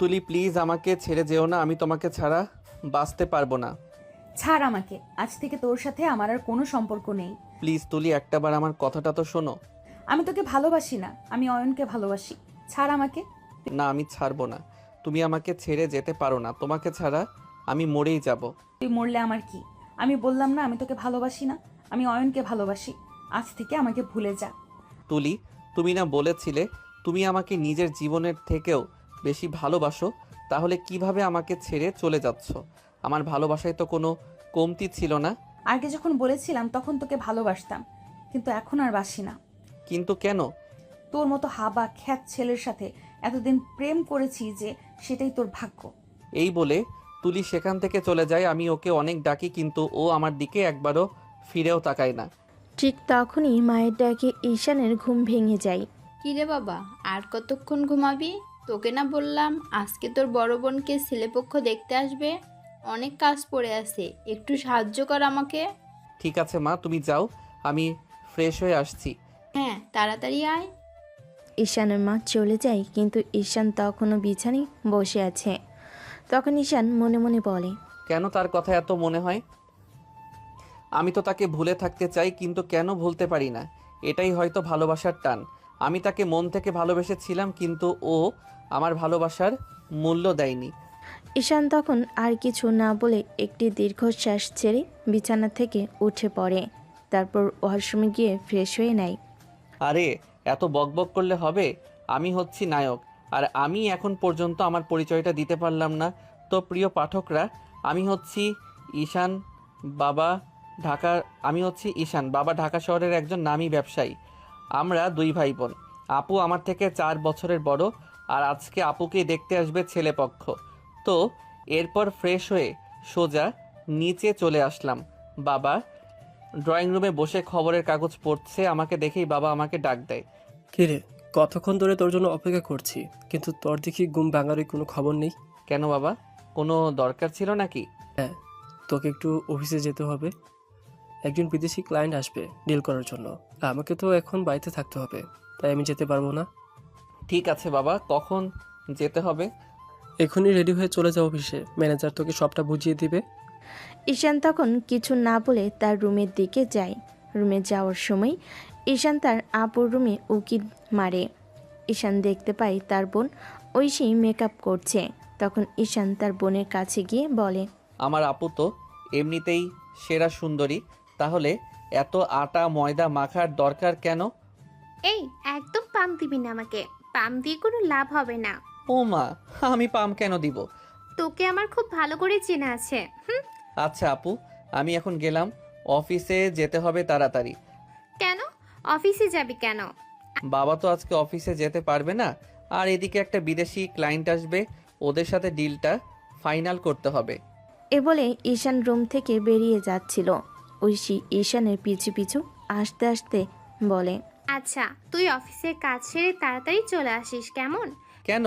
তুলি প্লিজ আমাকে ছেড়ে যেও না, আমি তোমাকে ছাড়া বাঁচতে পারবো না। ছাড় আমাকে, আজ থেকে তোর সাথে আমার আর কোনো সম্পর্ক নেই। প্লিজ তুলি, একটাবার আমার কথাটা তো শোনো। আমি তোকে ভালোবাসি না, আমি অয়নকে ভালোবাসি। ছাড় আমাকে। না, আমি ছাড়বো না। তুমি আমাকে ছেড়ে যেতে পারো না, তোমাকে ছাড়া আমি মরেই যাব। তুই মরলে আমার কি? আমি বললাম না আমি তোকে ভালোবাসি না, আমি অয়নকে ভালোবাসি। আজ থেকে আমাকে ভুলে যা। তুলি, তুমি না বলেছিলে তুমি আমাকে নিজের জীবনের থেকেও বেশি ভালোবাসো, তাহলে কিভাবে আমাকে ছেড়ে চলে যাচ্ছ? আমার ভালোবাসায় তো কোনো কমতি ছিল না। আগে যখন বলেছিলাম তখন তোকে ভালোবাসতাম, কিন্তু এখন আর বাসি না। কিন্তু কেন? তোর মতো হাবা খ্যাত ছেলের সাথে এতদিন প্রেম করেছি যে সেটাই তোর ভাগ্য। এই বলে তুলি সেখান থেকে চলে যায়। আমি ওকে অনেক ডাকি, কিন্তু ও আমার দিকে একবারও ফিরেও তাকায় না। ঠিক তখনই মায়ের ডাকে ঈশানের ঘুম ভেঙে যায়। কিরে বাবা, আর কতক্ষণ ঘুমাবি? তোকে না বললাম আজকে তোর বড় বোনকে ছেলেপক্ষ দেখতে আসবে, অনেক কাজ পড়ে আছে, একটু সাহায্য কর আমাকে। ঠিক আছে মা, তুমি যাও, আমি ফ্রেশ হয়ে আসছি। হ্যাঁ, তাড়াতাড়ি আয়। ঈশানের মা চলে যায়, কিন্তু ঈশান তখনও বিছানায় বসে আছে। তখন ঈশান মনে মনে বলে, কেন তার কথা এত মনে হয়? আমি তো তাকে ভুলে থাকতে চাই, কিন্তু কেন ভুলতে পারি না? এটাই হয়তো ভালোবাসার টান। আমি তাকে মন থেকে ভালোবেসেছিলাম, কিন্তু ও আমার ভালোবাসার মূল্য দেয়নি। ঈশান তখন আর কিছু না বলে একটি দীর্ঘশ্বাস ছেড়ে বিছানা থেকে উঠে পড়ে। তারপর ওয়াশরুমে গিয়ে ফ্রেশ হয়ে নেয়। আরে, এত বকবক করলে হবে? আমি হচ্ছি নায়ক, আর আমি এখন পর্যন্ত আমার পরিচয়টা দিতে পারলাম না। তো প্রিয় পাঠকরা, আমি হচ্ছি ঈশান বাবা ঢাকার আমি হচ্ছি ঈশান বাবা ঢাকা শহরের একজন নামী ব্যবসায়ী। আমরা দুই ভাই বোন। আপু আমার থেকে 4 বছরের বড়, আর আজকে আপুকে দেখতে আসবে ছেলেপক্ষ। তো এরপর ফ্রেশ হয়ে সোজা নিচে চলে আসলাম। বাবা ড্রয়িং রুমে বসে খবরের কাগজ পড়ছে, আমাকে দেখেই বাবা আমাকে ডাক দেয়। কিরে, কতক্ষণ ধরে তোর জন্য অপেক্ষা করছি, কিন্তু তোর দেখি ঘুম ভাঙারই কোনো খবর নেই। কেন বাবা, কোনো দরকার ছিল নাকি? হ্যাঁ, তোকে একটু অফিসে যেতে হবে। একজন বিদেশি ক্লায়েন্ট আসবে ডিল করার জন্য। আমাকে তো এখন বাড়িতে থাকতে হবে, তাই আমি যেতে পারবো না। ঠিক আছে বাবা, কখন যেতে হবে? এখনই রেডি হয়ে চলে যাও অফিসে, ম্যানেজার তোকে সবটা বুঝিয়ে দিবে। ঈশান তখন কিছু না বলে তার রুমের দিকে যায়। রুমে যাওয়ার সময় ঈশান তার আপুর রুমে উকি মারে। ঈশান দেখতে পায় তার বোন ঐশী মেকআপ করছে। তখন ঈশান তার বোনের কাছে গিয়ে বলে, আমার আপু তো এমনিতেই সেরা সুন্দরী, তাহলে এত আটা ময়দা মাখার দরকার কেন? এই, একদম পাম দিবি না আমাকে। পাম দিয়ে কোনো লাভ হবে না। ও মা, আমি পাম কেন দিব? তোকে আমার খুব ভালো করে চেনা আছে। হুম। আচ্ছা আপু, আমি এখন গেলাম, অফিসে যেতে হবে তাড়াতাড়ি। কেন? অফিসে যাবি কেন? বাবা তো আজকে অফিসে যেতে পারবে না, আর এদিকে একটা বিদেশি ক্লায়েন্ট আসবে, ওদের সাথে ডিলটা ফাইনাল করতে হবে। এ বলে ঈশান রুম থেকে বেরিয়ে যাচ্ছিল। ঐশী ঈশানের পিছু পিছু আসতে আসতে বলে, আচ্ছা, তুই অফিসের কাজ সেরে তাড়াতাড়ি চলে আসিস, কেমন? কেন?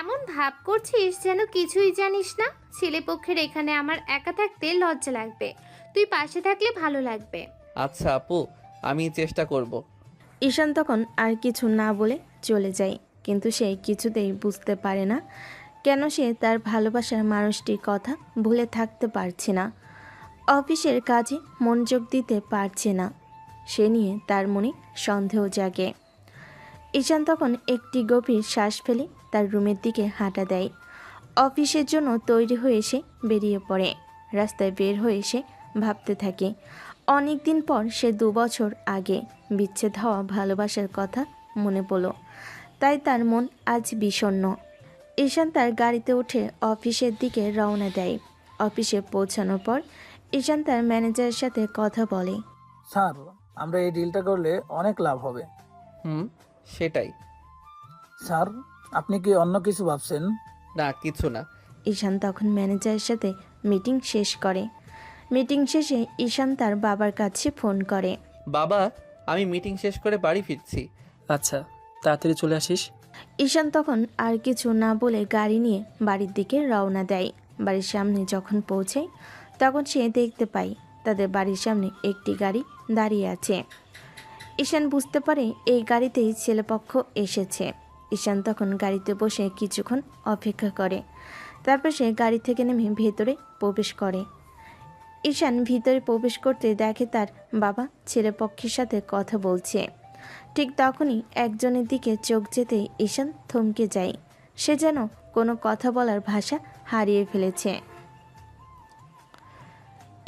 এমন ভাব করছিস যেন কিছুই জানিস না। ছেলেপক্ষের এখানে আমার একা থাকতে লজ্জা লাগবে, তুই পাশে থাকলে ভালো লাগবে। আচ্ছা আপু, আমি চেষ্টা করব। ঈশান তখন আর কিছু না বলে চলে যায়। কিন্তু সে কিছুতেই বুঝতে পারে না কেন সে তার ভালোবাসার মানুষটির কথা ভুলে থাকতে পারছে না, অফিসের কাজে মনোযোগ দিতে পারছে না। সে নিয়ে তার মনে সন্দেহ জাগে। ঈশান তখন একটি গভীর শ্বাস ফেলে তার রুমের দিকে হাঁটা দেয়। অফিসের জন্য তৈরি হয়ে সে বেরিয়ে পড়ে। রাস্তায় বের হয়ে সে ভাবতে থাকে, অনেক দিন পর সে 2 বছর আগে বিচ্ছেদ হওয়া ভালোবাসার কথা মনে পড়ল। তাই তার মন আজ বিষণ্ণ। ঈশান তার গাড়িতে উঠে অফিসের দিকে রওনা দেয়। অফিসে পৌঁছানোর পর ঈশান তার ম্যানেজারের সাথে কথা বলে। স্যার, আমরা এই ডিলটা করলে অনেক লাভ হবে। সেটাই। স্যার, আপনি কি অন্য কিছু ভাবছেন? না, কিছু না। ঈশান তখন ম্যানেজারের সাথে মিটিং শেষ করে। মিটিং শেষে ঈশান তার বাবার কাছে ফোন করে। বাবা, আমি মিটিং শেষ করে বাড়ি ফিরছি। আচ্ছা, তাড়াতাড়ি চলে আসিস। ঈশান তখন আর কিছু না বলে গাড়ি নিয়ে বাড়ির দিকে রওনা দেয়। বাড়ির সামনে যখন পৌঁছায় তখন সে দেখতে পায় তাদের বাড়ির সামনে একটি গাড়ি দাঁড়িয়ে আছে। ঈশান বুঝতে পারে এই গাড়িতেই ছেলেপক্ষ এসেছে। ঈশান তখন গাড়িতে বসে কিছুক্ষণ অপেক্ষা করে। তারপর সে গাড়ি থেকে নেমে ভেতরে প্রবেশ করে। ঈশান ভিতরে প্রবেশ করতে দেখে তার বাবা ছেলেপক্ষের সাথে কথা বলছে। ঠিক তখনই একজনের দিকে চোখ যেতেই ঈশান থমকে যায়। সে যেন কোনো কথা বলার ভাষা হারিয়ে ফেলেছে।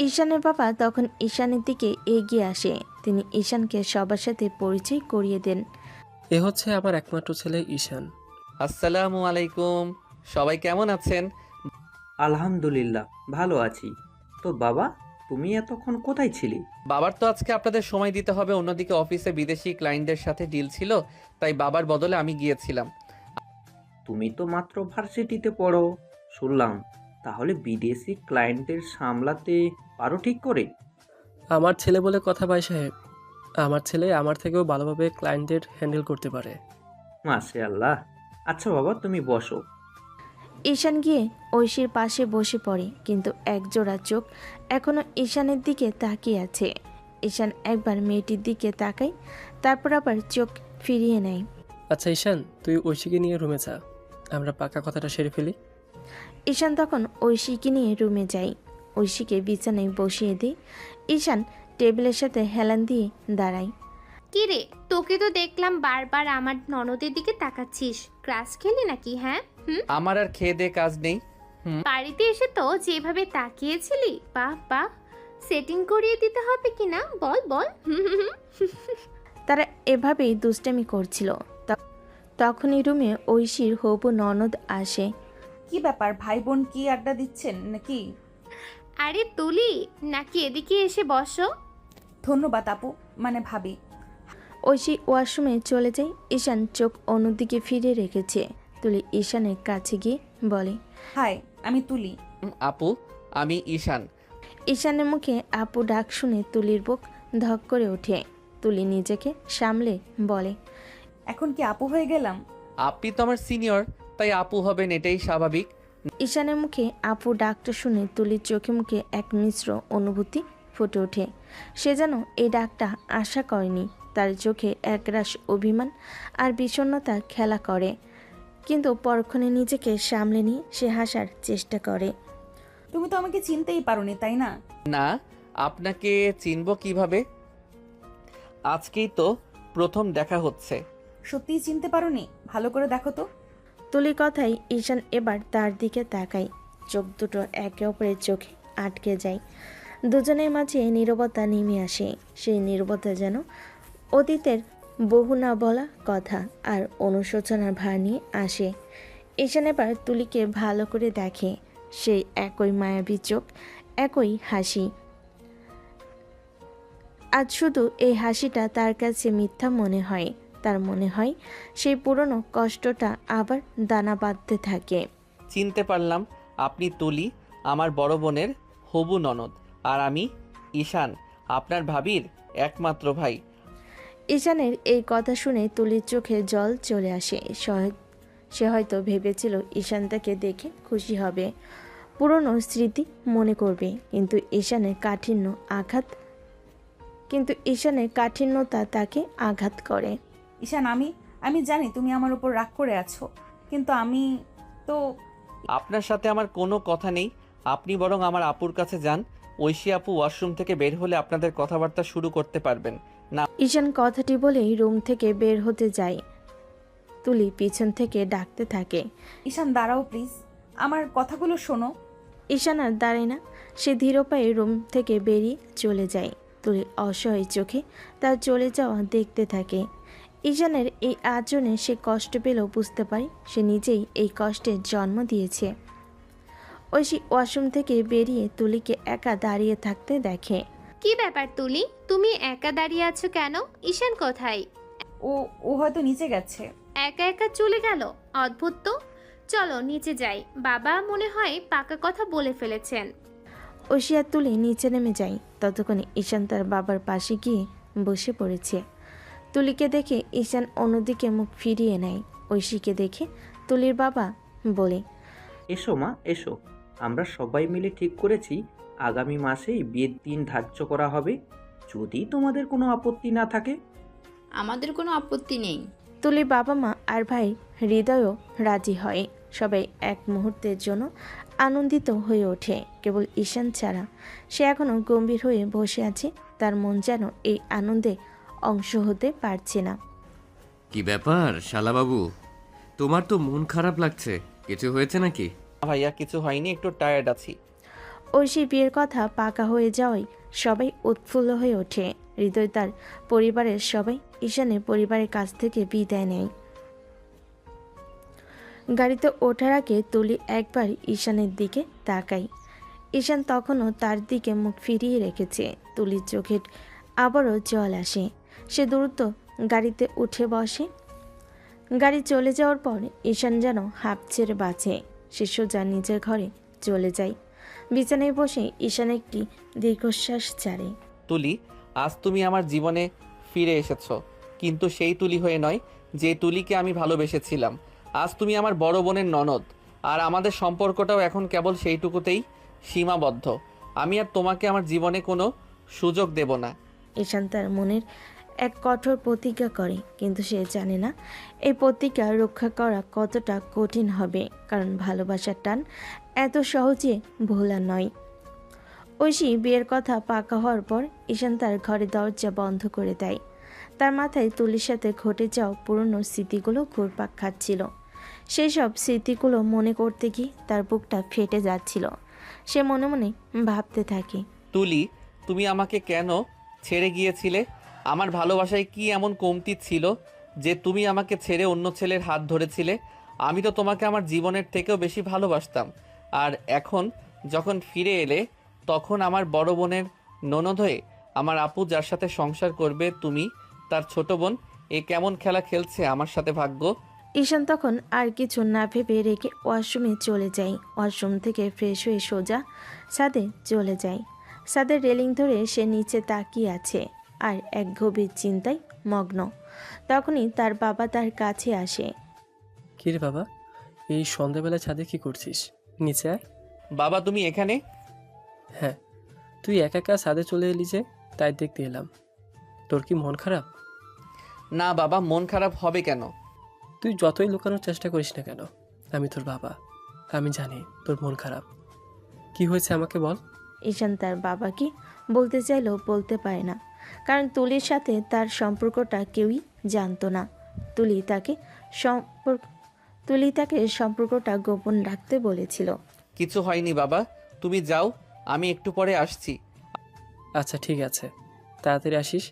ঈশানের বাবা তখন ঈশানের দিকে এগিয়ে আসে। তিনি ঈশানকে সবার সাথে পরিচয় করিয়ে দেন। এ হচ্ছে আমার একমাত্র ছেলে ঈশান। আসসালামু আলাইকুম, সবাই কেমন আছেন? আলহামদুলিল্লাহ ভালো আছি। তো বাবা, তুমি এতক্ষণ কোথায় ছিলে? বাবার তো আজকে আপনাদের সময় দিতে হবে, অন্যদিকে অফিসে বিদেশি ক্লায়েন্টদের সাথে ডিল ছিল, তাই বাবার বদলে আমি গিয়েছিলাম। তুমি তো মাত্র ভার্সিটিতে পড়ো শুনলাম, তাহলে বিদেশি ক্লায়েন্টদের সামলাতে পারো ঠিক করে? আমার ছেলে বলে কথা ভাই সাহেব। আমার ছেলে আমার থেকেও ভালোভাবে ক্লায়েন্টদের হ্যান্ডেল করতে পারে। মাশাআল্লাহ। আচ্ছা বাবা, তুমি বসো। ঈশান গিয়ে ঐশীর পাশে বসে পড়ে, কিন্তু একজোড়া চোখ এখনো ঈশানের দিকে তাকিয়ে আছে। ঈশান একবার মেয়েটির দিকে তাকায়, তারপর আবার চোখ ফিরিয়ে নেয়। আচ্ছা ঈশান, তুই ঐশীকে নিয়ে রুমে যা, আমরা পাকা কথাটা সেরে ফেলি। ঈশান তখন ঐশীকে নিয়ে রুমে যায়। ঐশীকে বিছানায় বসিয়ে দিয়ে ঈশান টেবিলের সাথে হেলান দিয়ে দাঁড়ায়। কি রে, তোকে তো দেখলাম বারবার আমার ননদের দিকে তাকাচ্ছিস। ক্রাশ খেলি নাকি? হ্যাঁ আমার আর খেয়ে দে কাজ নেই। বাড়িতে এসে তো যেভাবে তাকিয়েছিলি, বাহ বাহ, সেটিং করিয়ে দিতে হবে কি না বল বল। তারা এভাবেই দুষ্টামি করছিল। তখনই রুমে ঐশীর হবু ননদ আসে। কি ব্যাপার, ভাই বোন কি আড্ডা দিচ্ছেন নাকি? আরে তুলি, নাকি এদিকে এসে বসো। ধন্যবাদ আপু, মানে ভাবি। ঐশী ওয়াশরুমে চলে যায়। ঈশান চোখ অন্যদিকে ফিরে রেখেছে। তুলি ঈশানের কাছে গিয়ে বলে, হাই, আমি তুলি। আপু, আমি ঈশান। ঈশানের মুখে আপু ডাক শুনে তুলির বুক ধক করে ওঠে। তুলি নিজেকে সামলে বলে, এখন কি আপু হয়ে গেলাম? আপনি তো আমার সিনিয়র, তাই আপু হবেন, এটাই স্বাভাবিক। ঈশানের মুখে আপু ডাকটা শুনে তুলির চোখে মুখে এক মিশ্র অনুভূতি ফুটে ওঠে। সে যেন এই ডাকটা আশা করেনি। তার চোখে একরাশ অভিমান আর বিষণ্ণতা খেলা করে, কিন্তু পরক্ষণে নিজেকে সামলে নিয়ে সে হাসার চেষ্টা করে। তুমি তো আমাকে চিনতেই পারোনি, তাই না? না, আপনাকে চিনব কিভাবে? আজকেই তো প্রথম দেখা হচ্ছে। সত্যিই চিনতে পারোনি? ভালো করে দেখো তো। তুলির কথাই ঈশান এবার তার দিকে তাকায়। চোখ দুটো একে অপরের চোখে আটকে যায়। দুজনের মাঝে নীরবতা নেমে আসে। সেই নীরবতা যেন অতীতের বহু না বলা কথা আর অনুশোচনার ভার নিয়ে আসে। ঈশান এবার তুলিকে ভালো করে দেখে। সেই একই মায়াবী চোখ, একই হাসি। আজ শুধু এই হাসিটা তার কাছে মিথ্যা মনে হয়। তার মনে হয় সেই পুরনো কষ্টটা আবার দানা বাঁধতে থাকে। চিনতে পারলাম, আপনি তুলি, আমার বড় বোনের হবু ননদ, আর আমি ঈশান, আপনার ভাবির একমাত্র ভাই। ঈশানের এই কথা শুনে তুলির চোখে জল চলে আসে। সে হয়তো ভেবেছিল ঈশান তাকে দেখে খুশি হবে, পুরনো স্মৃতি মনে করবে, কিন্তু ঈশানের কাঠিন্যতা তাকে আঘাত করে। ঈশান, আমি জানি তুমি আমার উপর রাগ করে আছো, কিন্তু আমি তো... আপনার সাথে আমার কোনো কথা নেই, আপনি বরং আমার আপুর কাছে যান। ঐশী আপু ওয়াশরুম থেকে বের হলে আপনাদের কথাবার্তা শুরু করতে পারবেন না। ঈশান কথাটি বলেই রুম থেকে বের হতে যায়। তুলি পিছন থেকে ডাকতে থাকে, ঈশান দাঁড়াও প্লিজ, আমার কথাগুলো শোনো। ঈশান আর দাঁড়ায় না, সে ধীর পায়ে রুম থেকে বেরিয়ে চলে যায়। তুলি অসহায় চোখে তার চলে যাওয়া দেখতে থাকে। ঈশানের এই আচরণে সে কষ্ট পেলেও বুঝতে পারে সে নিজেই এই কষ্টের জন্ম দিয়েছে। ঐশী ওয়াশরুম থেকে বেরিয়ে তুলিকে একা দাঁড়িয়ে থাকতে দেখে। কি ব্যাপার তুলি, তুমি একা দাঁড়িয়ে আছো কেন? ঈশান কোথায়? ও হয়তো নিচে গেছে। একা একা চলে গেল, অদ্ভুত তো। চলো নিচে যাই, বাবা মনে হয় পাকা কথা বলে ফেলেছেন। ঐশী আর তুলি নিচে নেমে যায়। ততক্ষণে ঈশান তার বাবার পাশে গিয়ে বসে পড়েছে। তুলিকে দেখে ঈশান অন্যদিকে মুখ ফিরিয়ে নেয়। ঐশীকে দেখে তুলির বাবা বলে, এসো মা, এসো। আমরা সবাই মিলে ঠিক করেছি আগামী মাসেই বিয়ের দিন ধার্য করা হবে, যদি তোমাদের কোনো আপত্তি না থাকে। আমাদের কোনো আপত্তি নেই। তুলির বাবা মা আর ভাই হৃদয়ও রাজি হয়। সবাই এক মুহূর্তের জন্য আনন্দিত হয়ে ওঠে, কেবল ঈশান ছাড়া। সে এখনও গম্ভীর হয়ে বসে আছে, তার মন যেন এই আনন্দে অংশ হতে পারছে না। কি ব্যাপার শালাবাবু, তোমার তো মন খারাপ লাগছে, কিছু হয়েছে নাকি? ভাইয়া কিছু হয়নি, একটু টায়ার্ড আছি। ঐশীর বিয়ের কথা পাকা হয়ে যাওয়ায় সবাই উৎফুল্ল হয়ে ওঠে। হৃদয় তার পরিবারের সবাই ঈশানের পরিবারের কাছ থেকে বিদায় নেয়। গাড়িতে ওঠার আগে তুলি একবার ঈশানের দিকে তাকায়। ঈশান তখনও তার দিকে মুখ ফিরিয়ে রেখেছে। তুলির চোখে আবারও জল আসে। সে দ্রুত গাড়িতে উঠে বসে। গাড়ি চলে যাওয়ার পর ঈশান যেন হাঁপ ছেড়ে বাঁচে। সে সোজা নিজের ঘরে চলে যায়। বিছানায় বসে ঈশান একটি দীর্ঘশ্বাস ছাড়ে। তুলি, আজ তুমি আমার জীবনে ফিরে এসেছো, কিন্তু সেই তুলি হয়ে নয় যে তুলিকে আমি ভালোবেসেছিলাম। আজ তুমি আমার বড় বোনের ননদ, আর আমাদের সম্পর্কটাও এখন কেবল সেইটুকুতেই সীমাবদ্ধ। আমি আর তোমাকে আমার জীবনে কোনো সুযোগ দেব না। ঈশান তার মনের এক কঠোর প্রতিজ্ঞা করে, কিন্তু সে জানে না এই প্রতিজ্ঞা রক্ষা করা কতটা কঠিন হবে, কারণ ভালোবাসার টান এত সহজে ভোলা নয়। ঐশী বিয়ের কথা পাকা হওয়ার পর ঈশান তার ঘরে দরজা বন্ধ করে দেয়। তার মাথায় তুলির সাথে ঘটে যাওয়া পুরনো স্মৃতিগুলো ঘুরপাক খাচ্ছিল। সেই সব স্মৃতিগুলো মনে করতে গিয়ে তার বুকটা ফেটে যাচ্ছিল। সে মনে মনে ভাবতে থাকে, তুলি, তুমি আমাকে কেন ছেড়ে গিয়েছিলে? আমার ভালোবাসায় কি এমন কমতি ছিল যে তুমি আমাকে ছেড়ে অন্য ছেলের হাত ধরেছিলে? আমি তো তোমাকে আমার জীবনের থেকেও বেশি ভালোবাসতাম। আর এখন যখন ফিরে এলে, তখন আমার বড় বোনের ননদ হয়ে আমার আপু যার সাথে সংসার করবে, তুমি তার ছোট বোন, এ কেমন খেলা খেলছে আমার সাথে ভাগ্য। ঈশান তখন আর কিছু না ভেবে রেখে ওয়াশরুমে চলে যায়। ওয়াশরুম থেকে ফ্রেশ হয়ে সোজা ছাদে চলে যায়। ছাদের রেলিং ধরে সে নিচে তাকিয়ে আছে আর এক গভীর চিন্তায় মগ্ন। তখনই তার বাবা তার কাছে আসে। কি রে বাবা, এই সন্ধ্যাবেলা ছাদে কি করছিস? নিচে আয়। বাবা, তুমি এখানে? হ্যাঁ, তুই একা একা ছাদে চলে এলি যে, তাই দেখতে এলাম। তোর কি মন খারাপ? না বাবা, মন খারাপ হবে কেন? তুই যতই লুকানোর চেষ্টা করিস না কেন, আমি তোর বাবা, আমি জানি তোর মন খারাপ। কি হয়েছে আমাকে বল। ঈশান তার বাবাকে বলতে চাইলেও বলতে পারে না, কারণ তুলির সাথে তার সম্পর্কটা কেউই জানতো না। তুলি তাকে সম্পর্কটা গোপন রাখতে বলেছিল। কিছু হয়নি বাবা, তুমি যাও, আমি একটু পরে আসছি। আচ্ছা ঠিক আছে, তাড়াতাড়ি আসিস।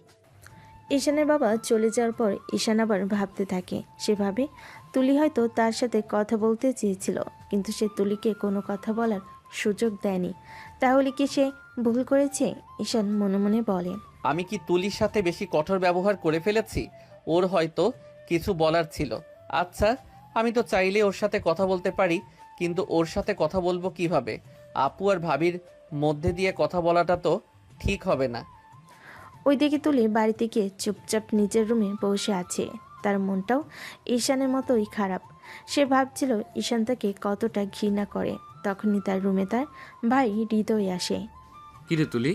ঈশানের বাবা চলে যাওয়ার পর ঈশান আবার ভাবতে থাকে। সে ভাবে তুলি হয়তো তার সাথে কথা বলতে চেয়েছিল, কিন্তু সে তুলিকে কোনো কথা বলার সুযোগ দেয়নি। তাহলে কি সে ভুল করেছে? ঈশান মনে মনে বলে, আমি কি তুলির সাথে বেশি কঠোর ব্যবহার করে ফেলেছি? ওর হয়তো কিছু বলার ছিল। আচ্ছা, আমি তো চাইলে ওর সাথে কথা বলতে পারি, কিন্তু ওর সাথে কথা বলবো কিভাবে? আপু আর ভাবির মধ্যে দিয়ে কথা বলাটা তো ঠিক হবে না। ওইদিকে তুলি বাড়িতে গিয়ে চুপচাপ নিজের রুমে বসে আছে। তার মনটাও ঈশানের মতোই খারাপ। সে ভাবছিল ঈশান তাকে কতটা ঘৃণা করে। তখনই তার রুমে তার ভাই হৃদয় আসে। কিরে তুলি,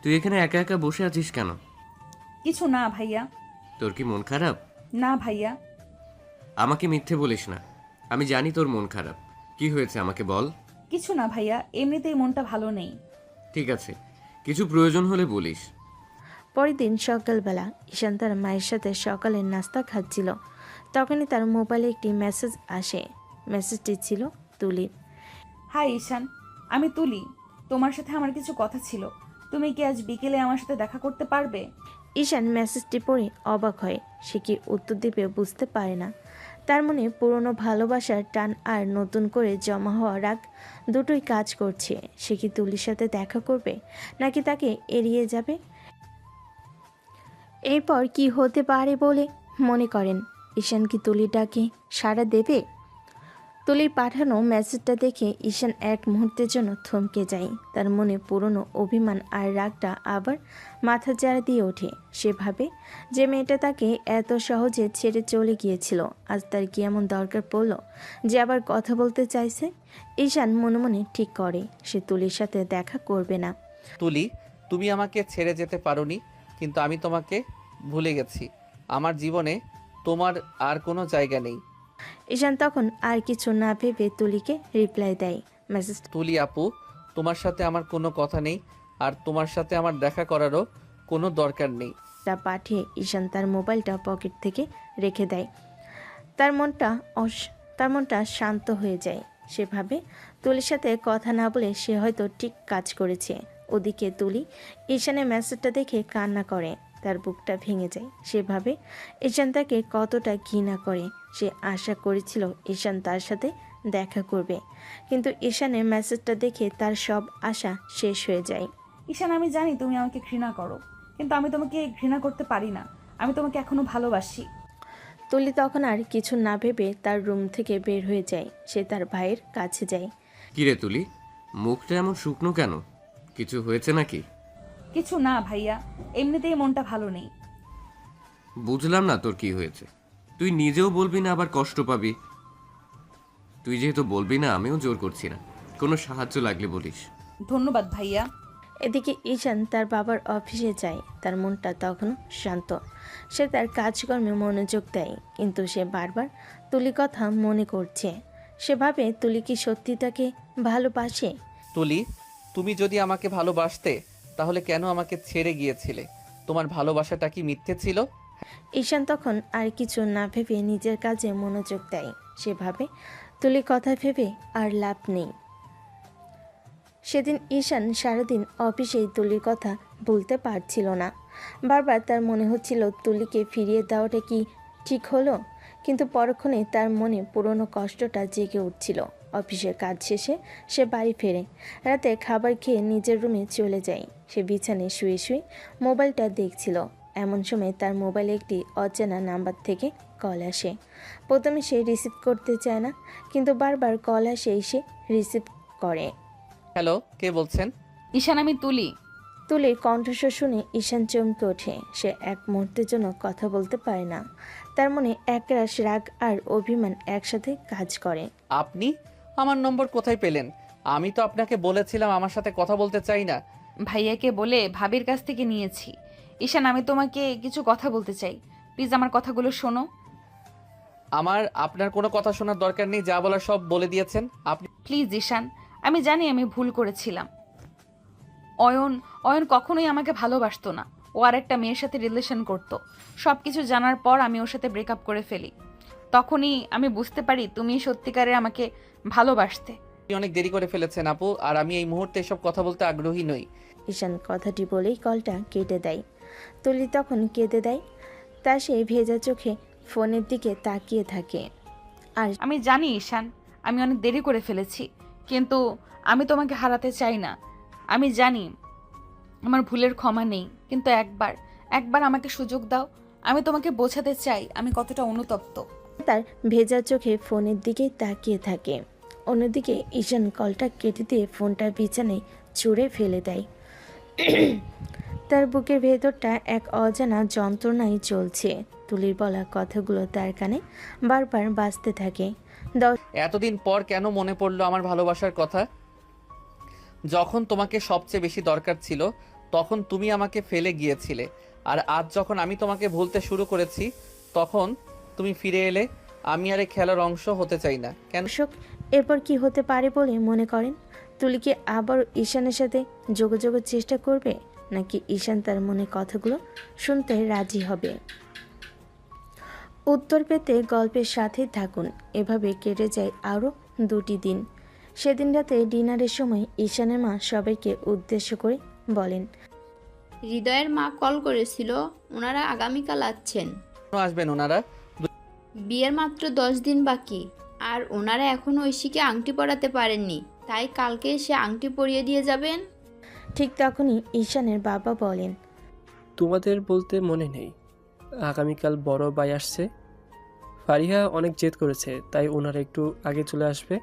তুই এখানে একা একা বসে আছিস কেন? কিছু না ভাইয়া। তোর কি মন খারাপ? না ভাইয়া। আমাকে মিথ্যে বলিস না, আমি জানি তোর মন খারাপ। কি হয়েছে আমাকে বল। কিছু না ভাইয়া, এমনিতেই মনটা ভালো নেই। ঠিক আছে, কিছু প্রয়োজন হলে বলিস। পরের দিন সকালবেলা ঈশান তার মায়ের সাথে সকালের নাস্তা খাচ্ছিল। তখনই তার মোবাইলে একটি মেসেজ আসে। মেসেজটি ছিল তুলির। হাই ঈশান, আমি তুলি। তোমার সাথে আমার কিছু কথা ছিল। তুমি কি আজ বিকেলে আমার সাথে দেখা করতে পারবে? ঈশান মেসেজটি পড়ে অবাক হয়। সে কি উত্তর দিবে বুঝতে পারে না। তার মনে পুরনো ভালোবাসার টান আর নতুন করে জমা হওয়া রাগ দুটোই কাজ করছে। সে কি তুলির সাথে দেখা করবে, নাকি তাকে এড়িয়ে যাবে? এরপর কি হতে পারে বলে মনে করেন? ঈশান কি তুলির ডাকে সাড়া দেবে? তুলির পাঠানো মেসেজটা দেখে ঈশান এক মুহূর্তের জন্য থমকে যায়। তার মনে পুরনো অভিমান আর রাগটা আবার মাথা চাড়া দিয়ে ওঠে। সে ভাবে যে মেয়েটা তাকে এত সহজে ছেড়ে চলে গিয়েছিল, আজ তার কি এমন দরকার পড়ল যে আবার কথা বলতে চাইছে। ঈশান মনে মনে ঠিক করে সে তুলির সাথে দেখা করবে না। তুলি, তুমি আমাকে ছেড়ে যেতে পারোনি, কিন্তু আমি তোমাকে ভুলে গেছি। আমার জীবনে তোমার আর কোনো জায়গা নেই। ঈশান তখন আর কিছু না ভেবে তুলিকে রিপ্লাই দেয়। মেসেজ তুলি আপু, তোমার সাথে আমার কোনো কথা নেই, আর তোমার সাথে আমার দেখা করারও কোনো দরকার নেই। টা পাঠিয়ে ঈশান তার মোবাইলটা পকেট থেকে রেখে দেয়। তার মনটা শান্ত হয়ে যায়। সেভাবে তুলির সাথে কথা না বলে সে হয়তো ঠিক কাজ করেছে। ওদিকে তুলি ঈশানের মেসেজটা দেখে কান্না করে, তার বুকটা ভেঙে যায়। সেভাবে ঈশান তাকে কতটা ঘৃণা করে। সে আশা করেছিল ঈশান তার সাথে দেখা করবে, কিন্তু ঈশানের মেসেজটা দেখে তার সব আশা শেষ হয়ে যায়। ঈশান, আমি জানি তুমি আমাকে ঘৃণা করো, কিন্তু আমি তোমাকে ঘৃণা করতে পারি না। আমি তোমাকে এখনো ভালোবাসি। তুলি তখন আর কিছু না ভেবে তার রুম থেকে বের হয়ে যায়। সে তার ভাইয়ের কাছে যায়। কিরে তুলি, মুখটা এমন শুকনো কেন? কিছু হয়েছে নাকি? কিছু না ভাইয়া, এমনিতেই মনটা ভালো নেই। বুঝলাম না তোর কি হয়েছে। তুই নিজেও বলবি না, আবার কষ্ট পাবি। তুই যেহেতু বলবি না, আমিও জোর করছি না। কোনো সাহায্য লাগলে বলিস। ধন্যবাদ ভাইয়া। এদিকে ঈশান তার বাবার অফিসে যায়। তার মনটা তখনও শান্ত। সে তার কাজকর্মে মনোযোগ দেয়, কিন্তু সে বারবার তুলি কথা মনে করছে। সে ভাবে তুলি কি সত্যি তাকে ভালোবাসে। তুলি, তুমি যদি আমাকে ভালোবাসতে তাহলে কেন আমাকে ছেড়ে গিয়েছিলে? তোমার ভালোবাসাটা কি মিথ্যে ছিল? ঈশান তখন আর কিছু না ভেবে নিজের কাজে মনোযোগ দেয়। সে ভাবে তুলি কথা ভেবে আর লাভ নেই। সেদিন ঈশান সারাদিন অফিসেই তুলির কথা বলতে পারছিল না। বারবার তার মনে হচ্ছিল তুলিকে ফিরিয়ে দেওয়াটা কি ঠিক হলো, কিন্তু পরক্ষণে তার মনে পুরনো কষ্টটা জেগে উঠছিল। অফিসের কাজ শেষে সে বাড়ি ফেরে। রাতে খাবার খেয়ে নিজের রুমে চলে যায়। সে বিছানায় শুয়ে শুয়ে মোবাইলটা দেখছিল। এমন সময় তার মোবাইলে একটি অচেনা নাম্বার থেকে কল আসে। প্রথমে সে রিসিভ করতে চায় না, কিন্তু বারবার কল আসে সে রিসিভ করে। হ্যালো, কে বলছেন? ঈশান, আমি তুলি। তুলির কণ্ঠস্বর শুনে ঈশান চমকে ওঠে। সে এক মুহূর্তের জন্য কথা বলতে পারে না। তার মনে একরাশ রাগ আর অভিমান একসাথে কাজ করে। আপনি আমার নম্বর কোথায় পেলেন? আমি তো আপনাকে বলেছিলাম আমার সাথে কথা বলতে চাই না। ভাইয়াকে বলে ভাবির কাছ থেকে নিয়েছি। ঈশান, আমি তোমাকে কিছু কথা বলতে চাই। প্লিজ আমার কথাগুলো শোনো। আমার আপনার কোনো কথা শোনার দরকার নেই, যা বলার সব বলে দিয়েছেন আপনি। প্লিজ ঈশান, আমি জানি আমি ভুল করেছিলাম। অয়ন কখনোই আমাকে ভালোবাসতো না। ও আর একটা মেয়ের সাথে রিলেশন করত। সব কিছু জানার পর আমি ওর সাথে ব্রেকআপ করে ফেলি। তখনই আমি বুঝতে পারি তুমি সত্যিকারে আমাকে ভালোবাসতে। আপনি অনেক দেরি করে ফেলেছেন আপু, আর আমি এই মুহূর্তে এসব কথা বলতে আগ্রহী নই। ঈশান কথাটি বলেই কলটা কেটে দেয়। তুলি তখন কেঁদে দেয়। তা সে ভেজা চোখে ফোনের দিকে তাকিয়ে থাকে। আর আমি জানি ঈশান, আমি অনেক দেরি করে ফেলেছি, কিন্তু আমি তোমাকে হারাতে চাই না। আমি জানি আমার ভুলের ক্ষমা নেই, কিন্তু একবার আমাকে সুযোগ দাও। আমি তোমাকে বোঝাতে চাই আমি কতটা অনুতপ্ত। তার ভেজা চোখে ফোনের দিকেই তাকিয়ে থাকে। অন্যদিকে ঈশান কলটা কেটে দিয়ে ফোনটা বিছানায় ছুঁড়ে ফেলে দেয়। তার বুকের ভেতরটা এক অজানা যন্ত্রণায় চলছে। তুলির বলা কথাগুলো তার কানে বারবার বাজতে থাকে। এতদিন পর কেন মনে পড়লো আমার ভালোবাসার কথা? যখন তোমাকে সবচেয়ে বেশি দরকার ছিল তখন তুমি আমাকে ফেলে গিয়েছিলে, আর আজ যখন আমি তোমাকে ভুলতে শুরু করেছি তখন তুমি ফিরে এলে। আমি আর এই খেলার অংশ হতে চাই না। কেন? দর্শক এরপর কি হতে পারে বলে মনে করেন? তুলি কি আবার ঈশানের সাথে যোগাযোগের চেষ্টা করবে, নাকি ঈশান তার মনে কথাগুলো শুনতে রাজি হবে? উত্তর পেতে গল্পের সাথে থাকুন। এভাবে কেটে যায় আরও 2টি দিন। সেদিন রাতে ডিনারের সময় ঈশানের মা সবাইকে উদ্দেশ্য করে বলেন, হৃদয়ের মা কল করেছিল, ওনারা আগামীকাল আসছেন। কেন আসবেন ওনারা? বিয়ের মাত্র 10 দিন বাকি, আর ওনারা এখনও ঐশীকে আংটি পরাতে পারেননি, তাই কালকে সে আংটি পরিয়ে দিয়ে যাবেন। ঠিক তখনই ঈশানের বাবা বলেন, তোমাদের বলতে মনে নেই, আগামীকাল বড় ভাই আসছে। ফারিহা অনেক জেদ করেছে, তাই ওনারা একটু আগে চলে আসবে।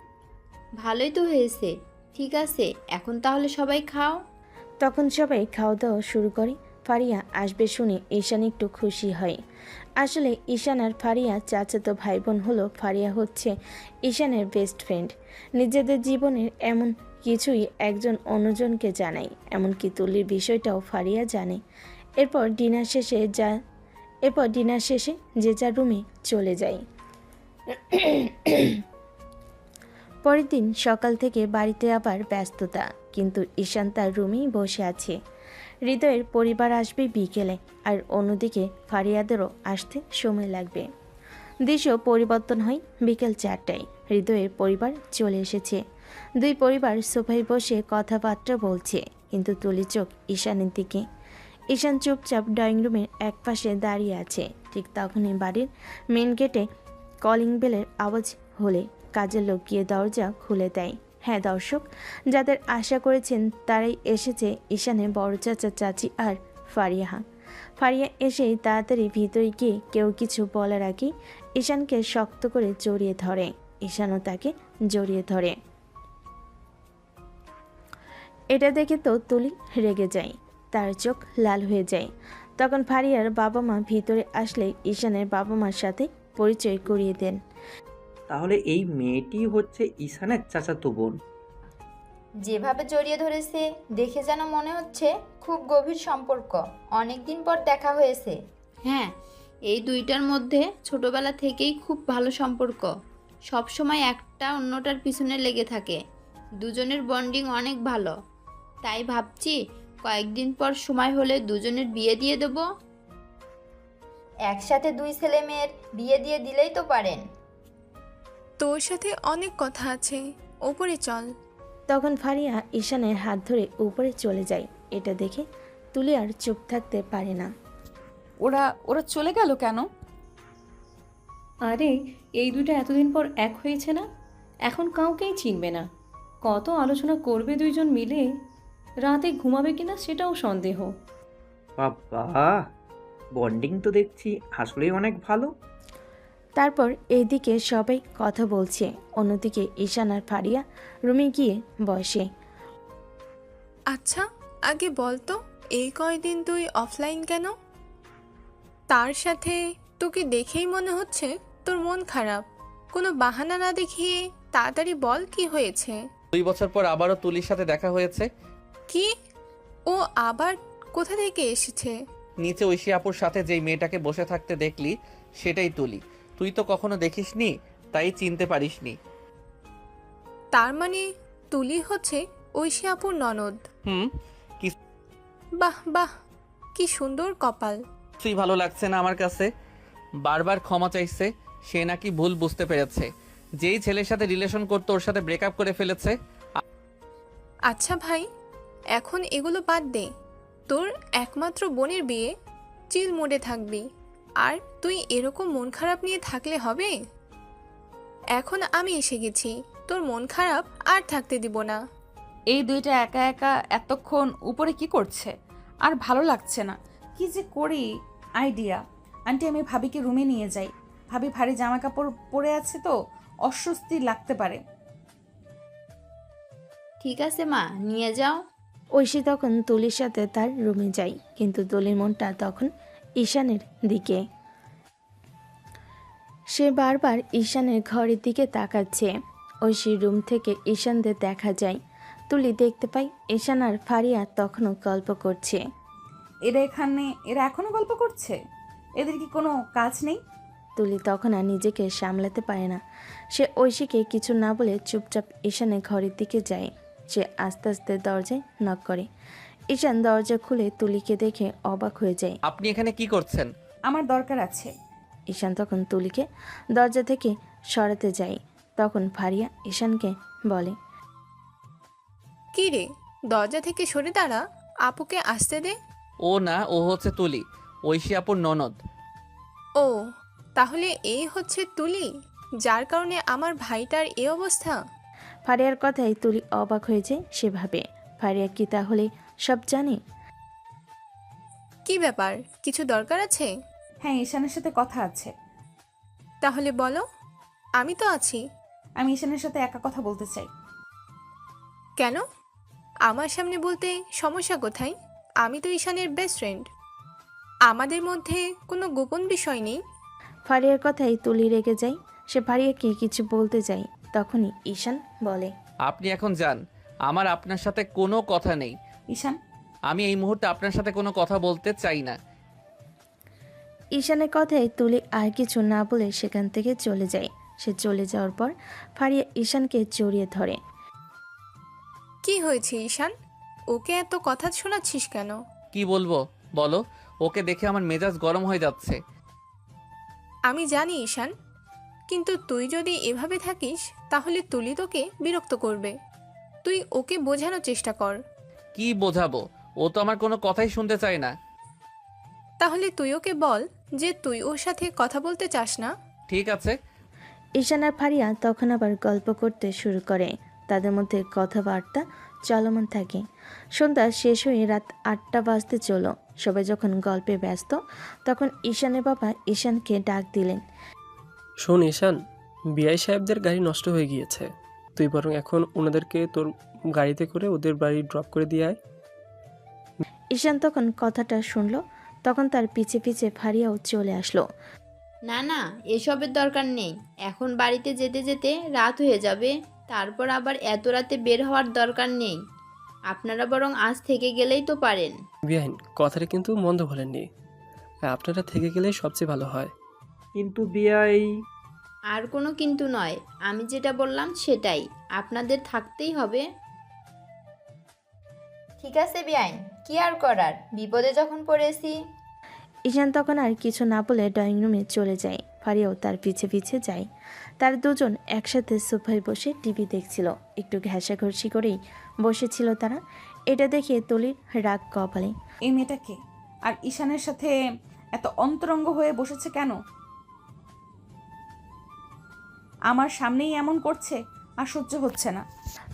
ভালোই তো হয়েছে। ঠিক আছে, এখন তাহলে সবাই খাও। তখন সবাই খাওয়া দাওয়া শুরু করে। ফারিয়া আসবে শুনে ঈশান একটু খুশি হয়। আসলে ঈশান আর ফারিয়া চাচাতো ভাই বোন হলো। ফারিয়া হচ্ছে ঈশানের বেস্ট ফ্রেন্ড। নিজেদের জীবনের এমন কিছুই একজন অন্যজনকে জানায়, এমনকি তুলির বিষয়টাও ফারিয়া জানে। এরপর ডিনার শেষে এরপর ডিনার শেষে যে যার রুমে চলে যায়। পরের দিন সকাল থেকে বাড়িতে আবার ব্যস্ততা, কিন্তু ঈশান তার রুমেই বসে আছে। হৃদয়ের পরিবার আসবে বিকেলে, আর অন্যদিকে ফারিয়াদেরও আসতে সময় লাগবে। দৃশ্য পরিবর্তন হয় বিকেল 4টায়। হৃদয়ের পরিবার চলে এসেছে। দুই পরিবার সোফায় বসে কথাবার্তা বলছে, কিন্তু তুলি চোখ ঈশানের দিকে। ঈশান চুপচাপ ড্রয়িং রুমের এক পাশে দাঁড়িয়ে আছে। ঠিক তখনই বাড়ির মেন গেটে কলিং বেলের আওয়াজ হলে কাজের লোক গিয়ে দরজা খুলে দেয়। হ্যাঁ দর্শক, যাদের আশা করেছেন তারাই এসেছে, ঈশানের বড় চাচা, চাচি আর ফারিয়া। ফারিয়া এসেই তাড়াতাড়ি ভিতরে গিয়ে কেউ কিছু বলার আগেই ঈশানকে শক্ত করে জড়িয়ে ধরে। ঈশানও তাকে জড়িয়ে ধরে। এটা দেখে তো তুলি রেগে যায়, তার চোখ লাল হয়ে যায়। তখন ফারিয়ার বাবা মা ভিতরে আসলে ঈশানের বাবা মার সাথে পরিচয় করিয়ে দেন। তাহলে এই মেয়েটি হচ্ছে ঈশানের চাচাতো বোন। যেভাবে জড়িয়ে ধরেছে দেখে যেন মনে হচ্ছে খুব গভীর সম্পর্ক, অনেক দিন পর দেখা হয়েছে। হ্যাঁ, এই দুইটার মধ্যে ছোটবেলা থেকেই খুব ভালো সম্পর্ক, সব সময় একটা অন্যটার পিছনে লেগে থাকে। দুজনের বন্ডিং অনেক ভালো, তাই ভাবছি কয়েকদিন পর সময় হলে দুজনের বিয়ে দিয়ে দেব। একসাথে দুই ছেলে মেয়ের বিয়ে দিয়ে দিলেই তো পারেন। তোর সাথে অনেক কথা আছে, ওপরে চল। তখন ফারিয়া ঈশানের হাত ধরে উপরে চলে যায়। এটা দেখে তুলি আর চুপ থাকতে পারে না। ওরা ওরা চলে গেল কেন? আরে এই দুইটা এতদিন পর এক হয়েছে না, এখন কাউকেই চিনবে না। কত আলোচনা করবে দুইজন মিলে, রাতে ঘুমাবে কিনা সেটাও সন্দেহ। বাবা, বন্ডিং তো দেখছি আসলেই অনেক ভালো। তারপর এইদিকে সবাই কথা বলছে, অন্যদিকে ঈশান আর ফারিয়া রুমে গিয়ে বসে। আচ্ছা আগে বল তো, এই কয়দিন তুই অফলাইন কেন? তার সাথে তোকে দেখেই মনে হচ্ছে তোর মন খারাপ। কোনো বাহানা না দেখিয়ে তাড়াতাড়ি বল কি হয়েছে। 2 বছর পর আবারও তুলির সাথে দেখা হয়েছে। কি? ও আবার কোথা থেকে এসেছে? নিচে ঐশী আপুর সাথে যেই মেয়েটাকে বসে থাকতে দেখলি সেটাই তুলি। তুই তো কখনো দেখিসনি, তাই চিনতে পারিসনি। তার মানে তুলি হচ্ছে ঐশী আপুর ননদ। হুম, বাহ বাহ, কি সুন্দর কপাল। কিছুই ভালো লাগছে না আমার কাছে। বারবার ক্ষমা চাইছে, সে নাকি ভুল বুঝতে পেরেছে। যেই ছেলের সাথে রিলেশন করতো ওর সাথে ব্রেকআপ করে ফেলেছে। আচ্ছা ভাই, এখন এগুলো বাদ দে। তোর একমাত্র বোনের বিয়ে, চিল মোডে থাকবি। আর তুই এরকম মন খারাপ নিয়ে থাকলে হবে? এখন আমি এসে গেছি, তোর মন খারাপ আর থাকতে দিব না। এই দুইটা একা একা এতক্ষণ উপরে কি করছে? আর ভালো লাগছে না। কি যে করি, আইডিয়া। আন্টি, আমি ভাবিকে রুমে নিয়ে যাই। ভাবি ভারী জামা কাপড় পরে আছে তো অস্বস্তি লাগতে পারে। ঠিক আছে মা, নিয়ে যাও। ঐশী তখন তুলির সাথে তার রুমে যায়, কিন্তু তুলির মনটা তখন ঈশানের দিকে। সে বারবার ঈশানের ঘরের দিকে তাকাচ্ছে। ঐশীর রুম থেকে ঈশানদের দেখা যায়। তুলি দেখতে পাই ঈশান আর ফারিয়া তখনও গল্প করছে। এরা এখনো গল্প করছে? এদের কি কোনো কাজ নেই? তুলি তখন আর নিজেকে সামলাতে পারে না। সে ঐশীকে কিছু না বলে চুপচাপ ঈশানের ঘরের দিকে যায়। সে আস্তে আস্তে দরজায় নক করে। ঈশান দরজা খুলে তুলিকে দেখে অবাক হয়ে যায়। আপনি এখানে কি করছেন? আমার দরকার আছে। ঈশান তখন তুলিকে দরজা থেকে সরাতে যায়। তখন ফারিয়া ঈশানকে বলে, কি রে, দরজা থেকে সরে দাঁড়া, আপুকে আসতে দে। ও না, ও হচ্ছে তুলি, ঐশী আপুর ননদ। ও, তাহলে এই হচ্ছে তুলি, যার কারণে আমার ভাইটার এই অবস্থা। ফারিয়ার কথায় তুলি অবাক হয়ে যায়। সে ভাবে ফারিয়া কি তাহলে সব জানে? কি ব্যাপার, কিছু দরকার আছে? হ্যাঁ, ঈশানের সাথে কথা আছে। তাহলে বলো, আমি তো আছি। আমি ঈশানের সাথে একা কথা বলতে চাই। কেন? আমার সামনে বলতে সমস্যা কোথায়? আমি তো ঈশানের বেস্ট ফ্রেন্ড, আমাদের মধ্যে কোনো গোপন বিষয় নেই। ফারিয়ার কথায় তুলি রেগে যায়। সে ফারিয়াকে কিছু বলতে যায়, তখনই ঈশান বলে, আপনি এখন যান, আমার আপনার সাথে কোনো কথা নেই। ঈশান, আমি এই মুহূর্তে আপনার সাথে কোনো কথা বলতে চাই না। ঈশানের কথায় তুলি আর কিছু না বলে সেখান থেকে চলে যায়। সে চলে যাওয়ার পর ফারিয়া ঈশানকে জড়িয়ে ধরে। কি হয়েছে ঈশান? ওকে এত কথা শোনাচ্ছিস কেন? কি বলবো বলো, ওকে দেখে আমার মেজাজ গরম হয়ে যাচ্ছে। আমি জানি ঈশান, কিন্তু তুই যদি এভাবে থাকিস তাহলে তুলি তোকে বিরক্ত করবে। তুই ওকে বোঝানোর চেষ্টা কর। কি বোঝাবো, ও তো আমার কোনো কথাই শুনতে চায় না। তাহলে তুই ওকে বল যে তুই ওর সাথে কথা বলতে চাস না। ঠিক আছে। ঈশান আর ফারিয়া তখন আবার গল্প করতে শুরু করে। তাদের মধ্যে কথাবার্তা চলমান থাকে। সন্ধ্যা শেষ হয়ে রাত 8টা বাজতে চলো। সবাই যখন গল্পে ব্যস্ত তখন ঈশানের বাবা ঈশানকে ডাক দিলেন। শোন ঈশান, বিআই সাহেবদের গাড়ি নষ্ট হয়ে গিয়েছে। তুই বরং এখন ওনাদেরকে তোর গাড়িতে করে ওদের বাড়ি ড্রপ করে দিয়ে আয়। ঈশান তখন কথাটা শুনলো। তখন তার পিছে পিছে ফারিয়াও চলে আসলো। না না, এসবের দরকার নেই। এখন বাড়িতে যেতে যেতে রাত হয়ে যাবে, তারপর আবার এত রাতে বের হওয়ার দরকার নেই। আপনারা বরং আজ থেকে গেলেই তো পারেন। বিআইন, কথাটা কিন্তু মন্দ বলেননি। আপনারা থেকে গেলেই সবচেয়ে ভালো হয়। কিন্তু বিয়াই, আর কোনো কিন্তু নয়, আমি যেটা বললাম সেটাই, আপনাদের থাকতেই হবে। ঠিক আছে বেআইন, কি আর করার, বিপদে যখন পড়েছি। ঈশান তখন আর কিছু না বলে ড্রয়িং রুমে চলে যায়। ফারিয়াও তার পিছে পিছে যায়। তার দুজন একসাথে সোফায় বসে টিভি দেখছিল। একটু ঘেঁষাঘষি করেই বসেছিল তারা। এটা দেখে তুলির রাগ কপালে। এই মেয়েটাকে আর ঈশানের সাথে এত অন্তরঙ্গ হয়ে বসেছে কেন? আমার সামনেই এমন করছে, আর সহ্য হচ্ছে না।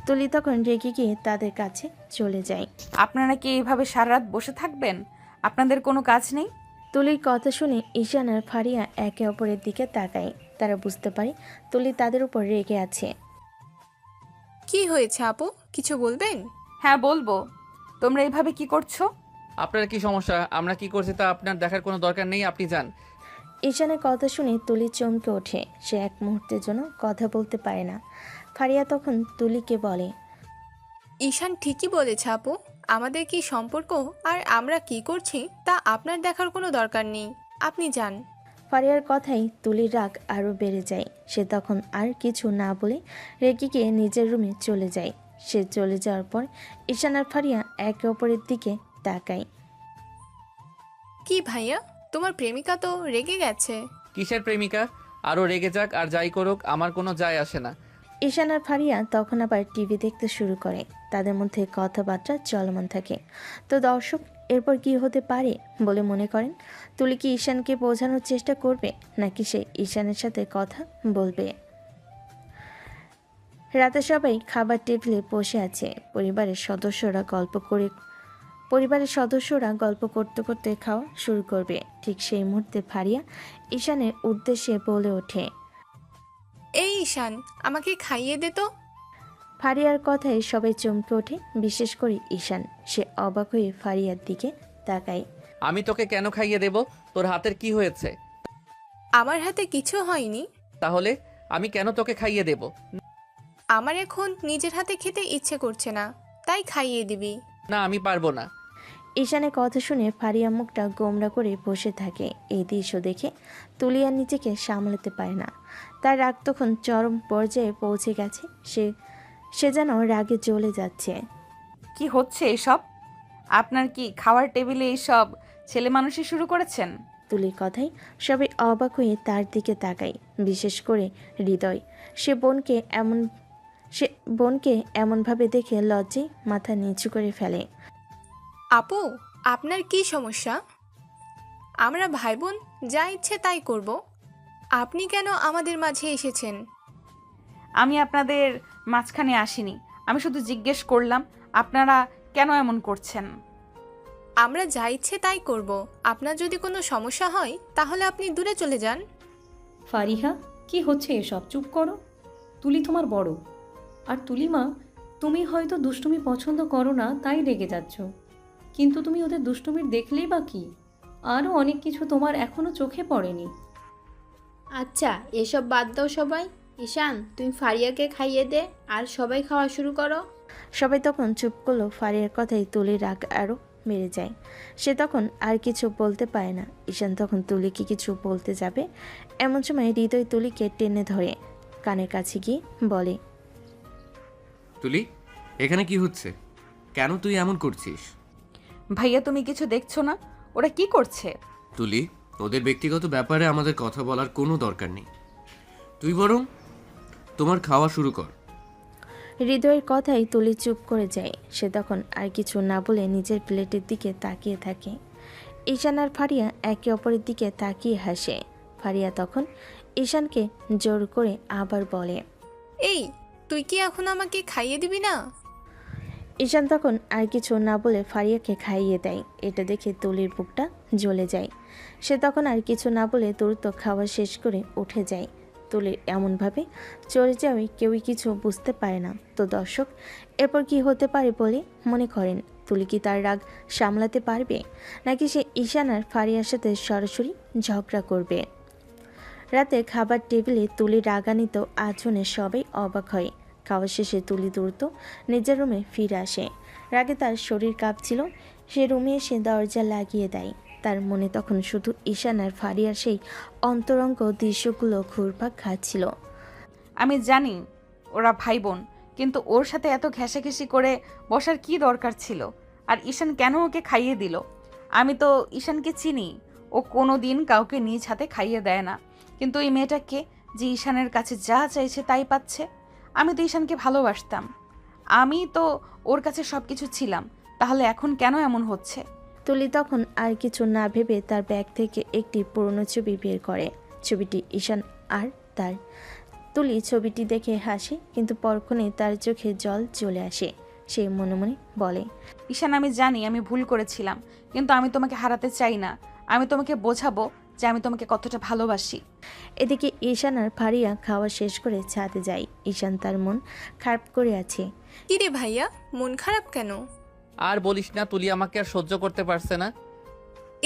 তুলি তখন রেগে গিয়ে তাদের কাছে চলে যায়। আপনারা কি এইভাবে সারা রাত বসে থাকবেন? আপনাদের কোনো কাজ নেই? তুলির কথা শুনে ঈশান আর ফারিয়া একে অপরের দিকে তাকায়। তারা বুঝতে পারে তুলি তাদের উপর রেগে আছে। কি হয়েছে আপু, কিছু বলবেন? হ্যাঁ বলবো। তোমরা এইভাবে কি করছো? আপনার কি সমস্যা? আমরা কি করছি তা আপনার দেখার কোনো দরকার নেই, আপনি যান। ঈশানের কথা শুনে তুলি চমকে ওঠে। সে এক মুহূর্তের জন্য কথা বলতে পারে না। ফারিয়া তখন তুলিকে বলে, ঈশান ঠিকই বলেছে আপু, আমাদের কি সম্পর্ক আর আমরা কি করছি তা আপনার দেখার কোনো দরকার নেই, আপনি যান। ফারিয়ার কথাই তুলির রাগ আরও বেড়ে যায়। সে তখন আর কিছু না বলে রেগে গিয়ে নিজের রুমে চলে যায়। সে চলে যাওয়ার পর ঈশান আর ফারিয়া একে অপরের দিকে তাকায়। কি ভাইয়া, তোমার প্রেমিকা তো রেগে গেছে। কিসের প্রেমিকা? আরও রেগে যাক আর যাই করুক, আমার কোনো যায় আসে না। ঈশান আর ফারিয়া তখন আবার টিভি দেখতে শুরু করে। তাদের মধ্যে কথাবার্তা চলমান থাকে। তো দর্শক, এরপর কি হতে পারে বলে মনে করেন? তুলি কি ঈশানকে বোঝানোর চেষ্টা করবে, নাকি সে ঈশানের সাথে কথা বলবে? রাতে সবাই খাবার টেবিলে বসে আছে। পরিবারের সদস্যরা গল্প করতে করতে খাওয়া শুরু করবে। ঠিক সেই মুহূর্তে ফারিয়া ঈশানের উদ্দেশ্যে বলে ওঠে, এই ঈশান, আমাকে খাইয়ে দে তো। ফারিয়ার কথায় সবাই চমকে ওঠে, বিশেষ করে ঈশান। সে অবাক হয়ে ফারিয়ার দিকে তাকায়। আমি তোকে কেন খাইয়ে দেব? তোর হাতের কি হয়েছে? আমার হাতে কিছু হয়নি। তাহলে আমি কেন তোকে খাইয়ে দেব? আমার এখন নিজের হাতে খেতে ইচ্ছে করছে না, তাই খাইয়ে দিবি। না, আমি পারবো না। ঈশানের কথা শুনে ফারিয়া মুখটা গোমরা করে বসে থাকে। এই দৃশ্য দেখে তুলি আর নিজেকে সামলাতে পারে না। তার রাগ তখন চরম পর্যায়ে পৌঁছে গেছে। সে যেন রাগে জ্বলে যাচ্ছে। কি হচ্ছে এসব? আপনার কি খাওয়ার টেবিলে এইসব ছেলে মানুষই শুরু করেছেন? তুলির কথাই সবাই অবাক হয়ে তার দিকে তাকায়, বিশেষ করে হৃদয়। সে বোনকে এমনভাবে দেখে লজ্জায় মাথা নিচু করে ফেলে। আপু, আপনার কি সমস্যা? আমরা ভাই বোন যা ইচ্ছে তাই করব। আপনি কেন আমাদের মাঝে এসেছেন? আমি আপনাদের মাঝখানে আসিনি। আমি শুধু জিজ্ঞেস করলাম আপনারা কেন এমন করছেন। আমরা যা ইচ্ছে তাই করব। আপনার যদি কোনো সমস্যা হয় তাহলে আপনি দূরে চলে যান। ফারিহা, কি হচ্ছে এসব? চুপ করো। তুলি তোমার বড়, আর তুলিমা, তুমি হয়তো দুষ্টুমি পছন্দ করো না তাই রেগে যাচ্ছ, কিন্তু তুমি ওদের দুষ্টুমির দেখলেই বা কি? আরও অনেক কিছু তোমার এখনও চোখে পড়েনি। আচ্ছা, এসব বাদ দাও সবাই। ঈশান, তুমি ফারিয়াকে খাইয়ে দে আর সবাই খাওয়া শুরু করো। সবাই তখন চুপ করলো। ফারিয়ার কথাই তুলির রাগ আরও বেড়ে যায়। সে তখন আর কিছু বলতে পারে না। ঈশান তখন তুলিকে কিছু বলতে যাবে, এমন সময় হৃদয় তুলিকে টেনে ধরে কানের কাছে গিয়ে বলে, তুলি, এখানে কি হচ্ছে? কেন তুই এমন করছিস? ভাইয়া তুমি কিছু দেখছো না? ওরা কি করছে? তুলি, ওদের ব্যক্তিগত ব্যাপারে আমাদের কথা বলার কোনো দরকার নেই। তুই বরং তোমার খাওয়া শুরু কর। হৃদয়ের কথাই তুলি চুপ করে যায়। সে তখন আর কিছু না বলে নিজের প্লেটের দিকে তাকিয়ে থাকে। ঈশান আর ফারিয়া একে অপরের দিকে তাকিয়ে হাসে। ফারিয়া তখন ঈশানকে জোর করে আবার বলে, এই, তুই কি এখন আমাকে খাইয়ে দিবি না? ঈশান তখন আর কিছু না বলে ফারিয়াকে খাইয়ে দেয়। এটা দেখে তুলির বুকটা জ্বলে যায়। সে তখন আর কিছু না বলে দ্রুত খাওয়া শেষ করে উঠে যায়। তুলির এমনভাবে চলে যাওয়ায় কেউই কিছু বুঝতে পারে না। তো দর্শক, এরপর কি হতে পারে বলে মনে করেন? তুলি কি তার রাগ সামলাতে পারবে, নাকি সে ঈশান আর ফারিয়ার সাথে সরাসরি ঝগড়া করবে? রাতে খাবার টেবিলে তুলি রাগান্বিত আচরণে সবাই অবাক হয়। খাওয়া শেষে তুলি দ্রুত নিজের রুমে ফিরে আসে। রাগে তার শরীর কাঁপছিল। সে রুমে এসে দরজা লাগিয়ে দেয়। তার মনে তখন শুধু ঈশান আর ফারিয়ার সেই অন্তরঙ্গ দৃশ্যগুলো ঘুরপাক খাচ্ছিল। আমি জানি ওরা ভাই বোন, কিন্তু ওর সাথে এত ঘেঁষাঘেঁষি করে বসার কি দরকার ছিল? আর ঈশান কেন ওকে খাইয়ে দিল? আমি তো ঈশানকে চিনি, ও কোনো দিন কাউকে নিজ হাতে খাইয়ে দেয় না। কিন্তু এই মেয়েটাকে যে ঈশানের কাছে যা চাইছে তাই পাচ্ছে। আমি তো ঈশানকে ভালোবাসতাম, আমি তো ওর কাছে সব কিছু ছিলাম, তাহলে এখন কেন এমন হচ্ছে? তুলি তখন আর কিছু না ভেবে তার ব্যাগ থেকে একটি পুরনো ছবি বের করে। ছবিটি ঈশান আর তার। তুলি ছবিটি দেখে হাসে, কিন্তু পরক্ষণে তার চোখে জল চলে আসে। সে মনে মনে বলে, ঈশান, আমি জানি আমি ভুল করেছিলাম, কিন্তু আমি তোমাকে হারাতে চাই না। আমি তোমাকে বোঝাবো যে আমি তোমাকে কতটা ভালোবাসি। এদিকে ঈশান আর ফারিয়া খাওয়া শেষ করে ছাদে যায়। ঈশান তার মন খারাপ করে আছে। কিরে ভাইয়া, মন খারাপ কেন? আর বলিস না, তুলি আমাকে আর সহ্য করতে পারছে না।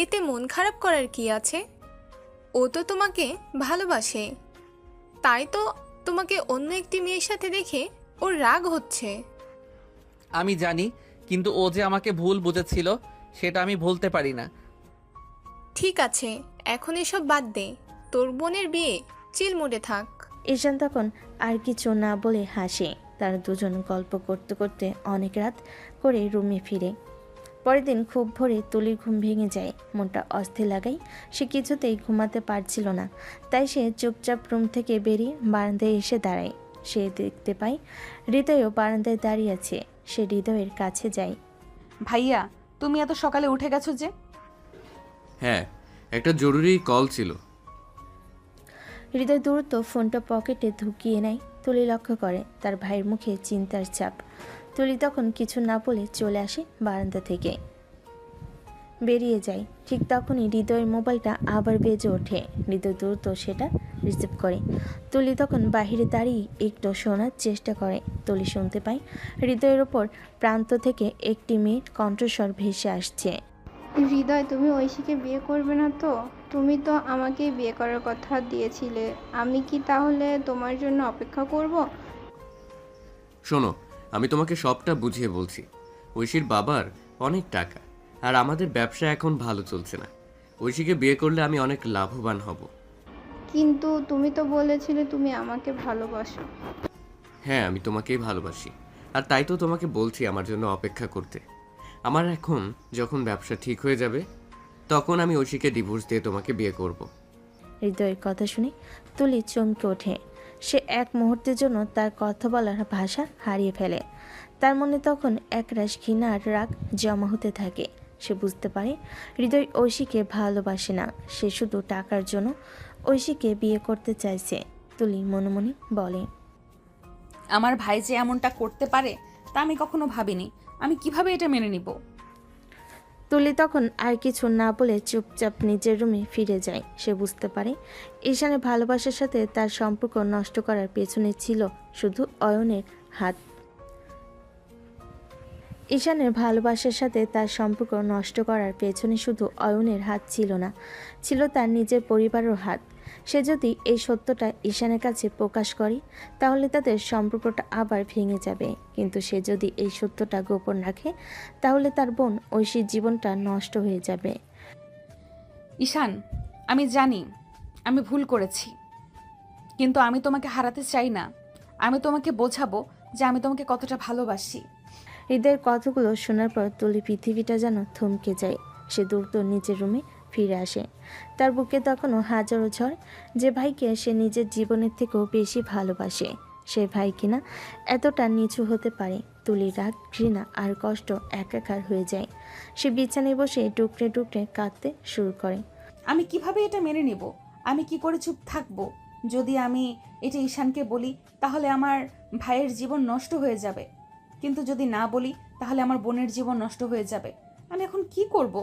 এতে মন খারাপ করার কি আছে? ও তো তোমাকে ভালোবাসে, তাই তো তোমাকে অন্য একটি মেয়ের সাথে দেখে ওর রাগ হচ্ছে। আমি জানি, কিন্তু ও যে আমাকে ভুল বুঝেছিল সেটা আমি ভুলতে পারি না। ঠিক আছে, এখন এসব বাদ দে, তোর বোনের বিয়ে, চিল মুডে থাক। ঈশান তখন আর কিছু না বলে হাসে। তারা দুজন গল্প করতে করতে অনেক রাত করে রুমে ফিরে। পরের দিন খুব ভোরে তুলির ঘুম ভেঙে যায়। মনটা অস্থির লাগায় সে কিছুতেই ঘুমাতে পারছিল না। তাই সে চুপচাপ রুম থেকে বেরিয়ে বারান্দায় এসে দাঁড়ায়। সে দেখতে পায় হৃদয়ও বারান্দায় দাঁড়িয়ে আছে। সে হৃদয়ের কাছে যায়। ভাইয়া, তুমি এত সকালে উঠে গেছো যে? হ্যাঁ, একটা জরুরি কল ছিল। হৃদয় দ্রুত ফোনটা পকেটে ঢুকিয়ে নেয়। তুলি লক্ষ্য করে তার ভাইয়ের মুখে চিন্তার ছাপ। তুলি তখন কিছু না বলে চলে আসে বারান্দা থেকে, বেরিয়ে যায়। ঠিক তখনই হৃদয়ের মোবাইলটা আবার বেজে ওঠে। হৃদয় দ্রুত সেটা রিসিভ করে। তুলি তখন বাহিরে দাঁড়িয়ে একটু শোনার চেষ্টা করে। তুলি শুনতে পায় হৃদয়ের ওপর প্রান্ত থেকে একটি মেয়ের কণ্ঠস্বর ভেসে আসছে। হৃদয়, তুমি ঐশীকে বিয়ে করবে না তো? তুমি তো আমাকেই বিয়ে করার কথা দিয়েছিলে। আমি কি তাহলে তোমার জন্য অপেক্ষা করব? শোনো, আমি তোমাকে সবটা বুঝিয়ে বলছি। ঐশীর বাবার অনেক টাকা, আর আমাদের ব্যবসা এখন ভালো চলছে না। ঐশীকে বিয়ে করলে আমি অনেক লাভবান হব। কিন্তু তুমি তো বলেছিলে তুমি আমাকে ভালোবাসো। হ্যাঁ, আমি তোমাকেই ভালোবাসি, আর তাই তো তোমাকে বলছি আমার জন্য অপেক্ষা করতে। আমার এখন যখন ব্যবসা ঠিক হয়ে যাবে, তখন আমি ঐশীকে ডিভোর্স দিয়ে তোমাকে বিয়ে করব। হৃদয়ের কথা শুনে তুলি চমকে ওঠে। সে এক মুহূর্তের জন্য তার কথা বলার ভাষা হারিয়ে ফেলে। তার মনে তখন একরাশ ঘৃণা আর রাগ জমা হতে থাকে। সে বুঝতে পারে হৃদয় ঐশীকে ভালোবাসে না, সে শুধু টাকার জন্য ঐশীকে বিয়ে করতে চাইছে। তুলি মনে মনে বলে, আমার ভাই যে এমনটা করতে পারে তা আমি কখনো ভাবিনি। আমি কিভাবে এটা মেনে নিব? তুলি তখন আর কিছু না বলে চুপচাপ নিজের রুমে ফিরে যায়। সে বুঝতে পারে ঈশানের ভালোবাসার সাথে তার সম্পর্ক নষ্ট করার পেছনে ছিল শুধু অয়নের হাত। ঈশানের ভালোবাসার সাথে তার সম্পর্ক নষ্ট করার পেছনে শুধু অয়নের হাত ছিল না, ছিল তার নিজের পরিবারের হাত। সে যদি এই সত্যটা ঈশানের কাছে প্রকাশ করে তাহলে তাদের সম্পর্কটা আবার ভেঙে যাবে, কিন্তু সে যদি এই সত্যটা গোপন রাখে তাহলে তার বোন ঐশীর জীবনটা নষ্ট হয়ে যাবে। ঈশান, আমি জানি আমি ভুল করেছি, কিন্তু আমি তোমাকে হারাতে চাই না। আমি তোমাকে বোঝাবো যে আমি তোমাকে কতটা ভালোবাসি। হৃদয়ের কথাগুলো শোনার পর তুলি পৃথিবীটা যেন থমকে যায়। সে দ্রুত নিজের রুমে ফিরে আসে। তার বুকে তখনও হাজারো ঝড়। যে ভাইকে সে নিজের জীবনের থেকেও বেশি ভালোবাসে, সে ভাই কিনা এতটা নিচু হতে পারে। তুলি রাগ, ঘৃণা আর কষ্ট একাকার হয়ে যায়। সে বিছানায় বসে টুকরে টুকরে কাঁদতে শুরু করে। আমি কিভাবে এটা মেনে নেব? আমি কি করে চুপ থাকবো? যদি আমি এটা ঈশানকে বলি তাহলে আমার ভাইয়ের জীবন নষ্ট হয়ে যাবে, কিন্তু যদি না বলি তাহলে আমার বোনের জীবন নষ্ট হয়ে যাবে। আমি এখন কি করব?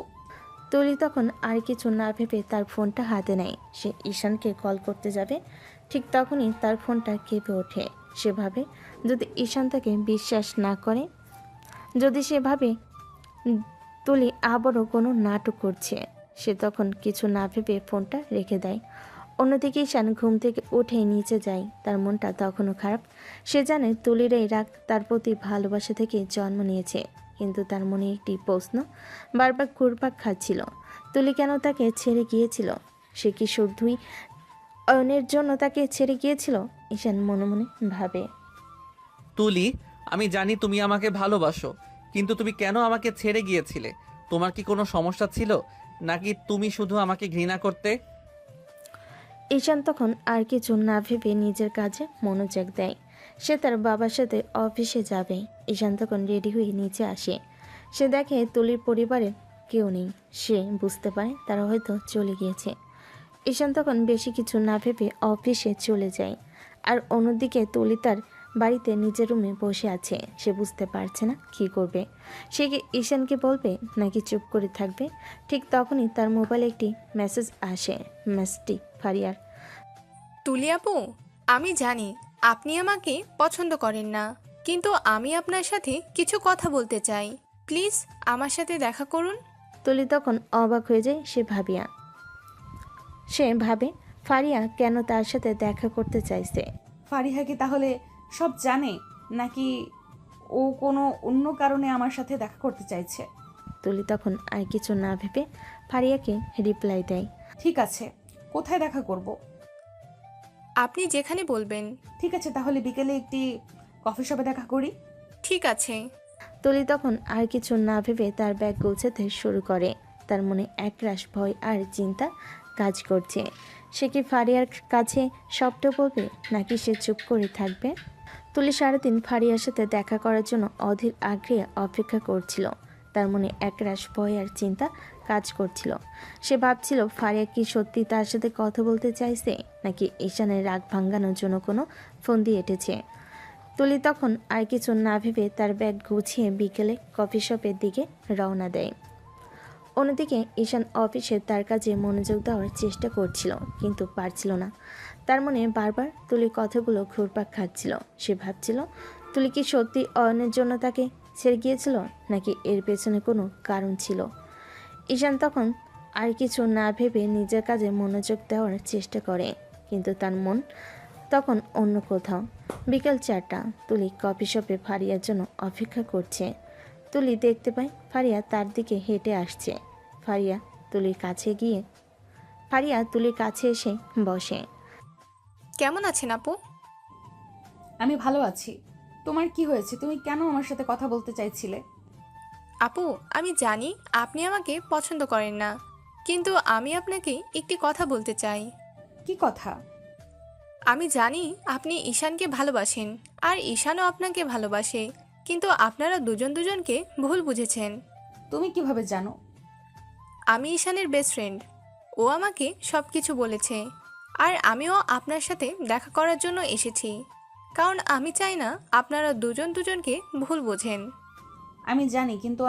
তুলি তখন আর কিছু না ভেবে তার ফোনটা হাতে নেয়। সে ঈশানকে কল করতে যাবে, ঠিক তখনই তার ফোনটা কেঁপে ওঠে। সে ভাবে যদি ঈশান তাকে বিশ্বাস না করে, যদি সে ভাবে তুলি আবারও কোনো নাটক করছে, সে তখন কিছু না ভেবে ফোনটা রেখে দেয়। অন্যদিকে ঈশান ঘুম থেকে উঠে নিচে যায়। তার মনটা তখনও খারাপ। সে জানে তুলির এই রাগ তার প্রতি ভালোবাসা থেকে জন্ম নিয়েছে, কিন্তু তার মনে একটি প্রশ্ন বারবার ঘুরপাক খাচ্ছিল। তুলি কেন তাকে ছেড়ে গিয়েছিল? সে কি শুধুই অয়নের জন্য তাকে ছেড়ে গিয়েছিল? ঈশান মনে মনে ভাবে। তুলি, আমি জানি তুমি আমাকে ভালোবাসো, কিন্তু তুমি কেন আমাকে ছেড়ে গিয়েছিলে? তোমার কি কোনো সমস্যা ছিল, নাকি তুমি শুধু আমাকে ঘৃণা করতে? ঈশান তখন আর কিছু না ভেবে নিজের কাজে মনোযোগ দেয়। সে তার বাবার সাথে অফিসে যাবে। ঈশান তখন রেডি হয়ে নিচে আসে। সে দেখে তুলির পরিবারের কেউ নেই। সে বুঝতে পারে তারা হয়তো চলে গিয়েছে। ঈশান তখন বেশি কিছু না ভেবে অফিসে চলে যায়। আর অন্যদিকে তুলি তার বাড়িতে নিজের রুমে বসে আছে। সে বুঝতে পারছে না কী করবে। সে কি ঈশানকে বলবে নাকি চুপ করে থাকবে? ঠিক তখনই তার মোবাইলে একটি মেসেজ আসে। মেসেজটি ফারিয়ার। তুলি আপু, আমি জানি আপনি আমাকে পছন্দ করেন না, কিন্তু আমি আপনার সাথে কিছু কথা বলতে চাই। প্লিজ আমার সাথে দেখা করুন। তুলি তখন অবাক হয়ে যায়। সে ভাবে ফারিয়া কেন তার সাথে দেখা করতে চাইছে। ফারিহা কি তাহলে সব জানে, নাকি ও কোনো অন্য কারণে আমার সাথে দেখা করতে চাইছে? তুলি তখন আর কিছু না ভেবে ফারিয়াকে রিপ্লাই দেয়। ঠিক আছে, কোথায় দেখা করব? আপনি যেখানে বলবেন। ঠিক আছে, তাহলে বিকেলে একটি কফি শপে দেখা করি। ঠিক আছে। তুলি তখন আর কিছু না ভেবে তার ব্যাগ গোছাতে শুরু করে। তার মনে একরাশ ভয় আর চিন্তা কাজ করছে। সে কি ফারিয়ার কাছে সবটা বলবে, নাকি সে চুপ করে থাকবে? তুলি সারাদিন ফারিয়ার সাথে দেখা করার জন্য অধীর আগ্রহে অপেক্ষা করছিল। তার মনে একরাশ ভয় আর চিন্তা কাজ করছিল। সে ভাবছিল ফারিয়া কি সত্যি তার সাথে কথা বলতে চাইছে, নাকি ঈশানের রাগ ভাঙানোর জন্য কোনো ফোন দিয়ে এঁটেছে। তুলি তখন আর কিছু না ভেবে তার ব্যাগ গুছিয়ে বিকেলে কফি শপের দিকে রওনা দেয়। অন্যদিকে ঈশান অফিসে তার কাজে মনোযোগ দেওয়ার চেষ্টা করছিল, কিন্তু পারছিল না। তার মনে বারবার তুলির কথাগুলো ঘুরপাক খাচ্ছিল। সে ভাবছিল তুলি কি সত্যি অয়নের জন্য তাকে ছেড়ে গিয়েছিল, নাকি এর পেছনে কোনো কারণ ছিল। ঈশান তখন আর কিছু না ভেবে নিজের কাজে মনোযোগ দেওয়ার চেষ্টা করে, কিন্তু তার মন তখন অন্য কোথাও। বিকেল 4টা। তুলি কফি শপে ফারিয়ার জন্য অপেক্ষা করছে। তুলি দেখতে পায় ফারিয়া তার দিকে হেঁটে আসছে। ফারিয়া তুলির কাছে এসে বসে। কেমন আছেন আপু? আমি ভালো আছি। তোমার কি হয়েছে? তুমি কেন আমার সাথে কথা বলতে চাইছিলে? আপু, আমি জানি আপনি আমাকে পছন্দ করেন না, কিন্তু আমি আপনাকে একটি কথা বলতে চাই। কি কথা? আমি জানি আপনি ঈশানকে ভালোবাসেন, আর ঈশানও আপনাকে ভালোবাসে, কিন্তু আপনারা দুজন দুজনকে ভুল বুঝেছেন। তুমি কিভাবে জানো? আমি ঈশানের বেস্ট ফ্রেন্ড। ও আমাকে সব কিছু বলেছে, আর আমিও আপনার সাথে দেখা করার জন্য এসেছি, কারণ আমি চাই না আপনারা দুজন দুজনকে ভুল বোঝেন। আমি জানি, কিন্তু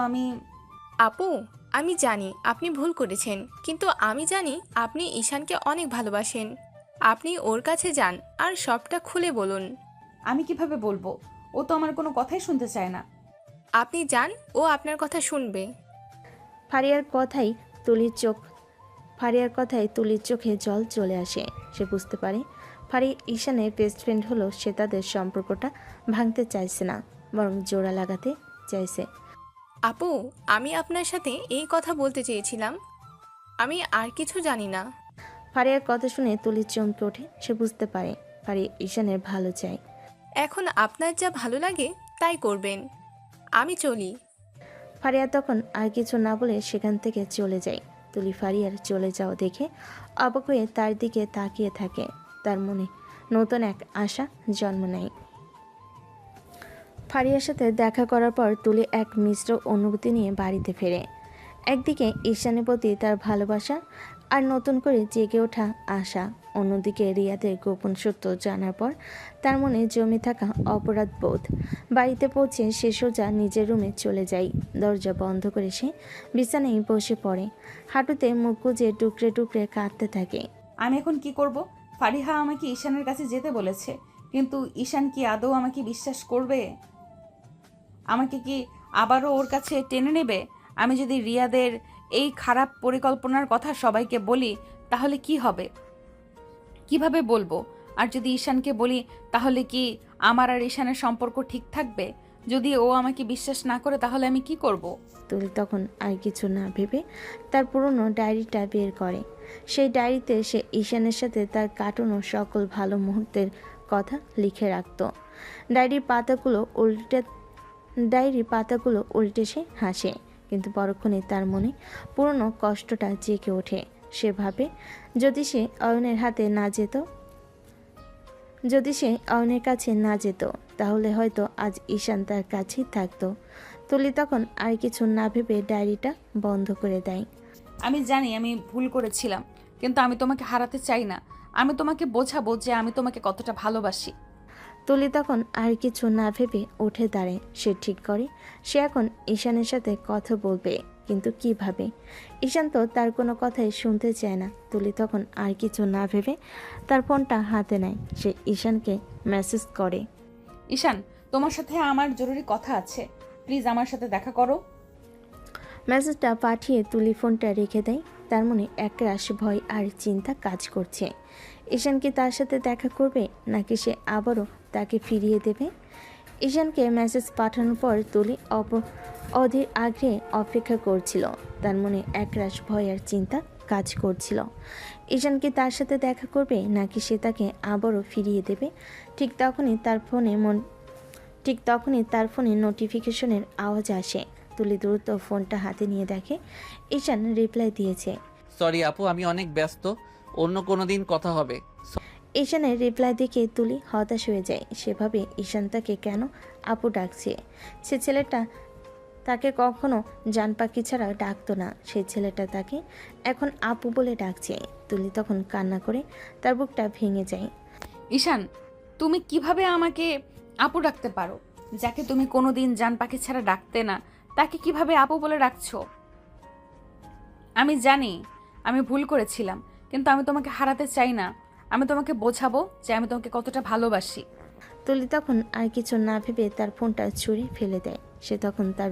আপু, আমি জানি আপনি ভুল করেছেন, কিন্তু আমি জানি আপনি ঈশানকে অনেক ভালোবাসেন। আপনি ওর কাছে যান আর সবটা খুলে বলুন। আমি কিভাবে বলবো? ও তো আমার কোনো কথাই শুনতে চায় না। আপনি যান, ও আপনার কথা শুনবে। ফারিয়ার কথাই তুলির চোখ ফারিয়ার কথায় তুলির চোখে জল চলে আসে। সে বুঝতে পারে ফারিয়া ঈশানের বেস্ট ফ্রেন্ড হলো, সে তাদের সম্পর্কটা ভাঙতে চাইছে না, বরং জোড়া লাগাতে চাইছে। আপু, আমি আপনার সাথে এই কথা বলতে চেয়েছিলাম। আমি আর কিছু জানি না। ফারিয়ার কথা শুনে তুলির চমকে ওঠে। সে বুঝতে পারে ফারিয়া ঈশানের ভালো চায়। এখন আপনার যা ভালো লাগে তাই করবেন, আমি চলি। ফারিয়া তখন আর কিছু না বলে সেখান থেকে চলে যায়। তুলি ফারিয়ার চলে যাওয়া দেখে অবাক হয়ে তার দিকে তাকিয়ে থাকে। তার মনে নতুন এক আশা জন্ম নেয়। ফারিয়ার সাথে দেখা করার পর তুলি এক মিশ্র অনুভূতি নিয়ে বাড়িতে ফেরে। একদিকে ঈশানের প্রতি তার ভালোবাসা আর নতুন করে জেগে ওঠা আশা, অন্যদিকে রিয়াদের গোপন সত্য জানার পর তার মনে জমে থাকা অপরাধ বোধ। বাড়িতে পৌঁছে সে সোজা নিজের রুমে চলে যায়। দরজা বন্ধ করে সে বিছানায় বসে পড়ে। হাঁটুতে মুখ গুজে টুকরে টুকরে কাঁদতে থাকে। আমি এখন কি করব? ফারিহা আমাকে ঈশানের কাছে যেতে বলেছে, কিন্তু ঈশান কি আদৌ আমাকে বিশ্বাস করবে? আমাকে কি আবারও ওর কাছে টেনে নেবে? আমি যদি রিয়াদের এই খারাপ পরিকল্পনার কথা সবাইকে বলি তাহলে কি হবে? কিভাবে বলবো? আর যদি ঈশানকে বলি তাহলে কি আমার আর ঈশানের সম্পর্ক ঠিক থাকবে? যদি ও আমাকে বিশ্বাস না করে তাহলে আমি কি করব? তুলি তখন আর কিছু না ভেবে তার পুরনো ডায়েরিটা বের করে। সেই ডায়েরিতে সে ঈশানের সাথে তার কাটানো সকল ভালো মুহূর্তের কথা লিখে রাখত। ডায়েরির পাতাগুলো উল্টে সে হাসে, কিন্তু পরক্ষণে তার মনে পুরনো কষ্টটা জেগে ওঠে। সে ভাবে যদি সে অয়নের কাছে না যেত তাহলে হয়তো আজ ঈশান তার কাছেই থাকতো। তুলি তখন আর কিছু না ভেবে ডায়েরিটা বন্ধ করে দেয়। আমি জানি আমি ভুল করেছিলাম, কিন্তু আমি তোমাকে হারাতে চাই না। আমি তোমাকে বোঝাবো যে আমি তোমাকে কতটা ভালোবাসি। তুলি তখন আর কিছু না ভেবে উঠে দাঁড়ায়। সে ঠিক করে সে এখন ঈশানের সাথে কথা বলবে, কিন্তু কিভাবে? ঈশান তো তার কোনো কথাই শুনতে চায় না। তুলি তখন আর কিছু না ভেবে তার ফোনটা হাতে নেয়। সে ঈশানকে মেসেজ করে, ঈশান, তোমার সাথে আমার জরুরি কথা আছে, প্লিজ আমার সাথে দেখা করো। মেসেজটা পাঠিয়ে তুলি ফোনটা রেখে দেয়। তার মনে একরাশ ভয় আর চিন্তা কাজ করছে। ঈশান কি তার সাথে দেখা করবে, নাকি সে আবারও তাকে ফিরিয়ে দেবে? ঈশানকে মেসেজ পাঠানোর পর তুলি অধীর আগ্রহে অপেক্ষা করছিল। তার মনে একরাশ ভয় আর চিন্তা কাজ করছিল। ঈশান কি তার সাথে দেখা করবে, নাকি সে তাকে আবারও ফিরিয়ে দেবে? ঠিক তখনই তার ফোনে নোটিফিকেশনের আওয়াজ আসে। তুলি দ্রুত ফোনটা হাতে নিয়ে দেখে ঈশান রিপ্লাই দিয়েছে। সরি আপু, আমি অনেক ব্যস্ত, অন্য কোনো দিন কথা হবে। ঈশানের রিপ্লাই দেখে তুলি হতাশ হয়ে যায়। সেভাবে ঈশান তাকে কেন আপু ডাকছে? সে ছেলেটা তাকে কখনো জান পাখি ছাড়া ডাকতো না। সেই ছেলেটা তাকে এখন আপু বলে ডাকছে। তুলি তখন কান্না করে তার বুকটা ভেঙে যায়। ঈশান, তুমি কিভাবে আমাকে আপু ডাকতে পারো? যাকে তুমি কোনোদিন জান পাখি ছাড়া ডাকতে না, তাকে কিভাবে আপু বলে ডাকছো? আমি জানি আমি ভুল করেছিলাম, কিন্তু আমি তোমাকে হারাতে চাই না। আমি তোমাকে বোঝাবো যে আমি তোমাকে কতটা ভালোবাসি। তুলি তখন আর কিছু না ভেবে তার ফোনটা ছুঁড়ে ফেলে দেয়। সে তখন তার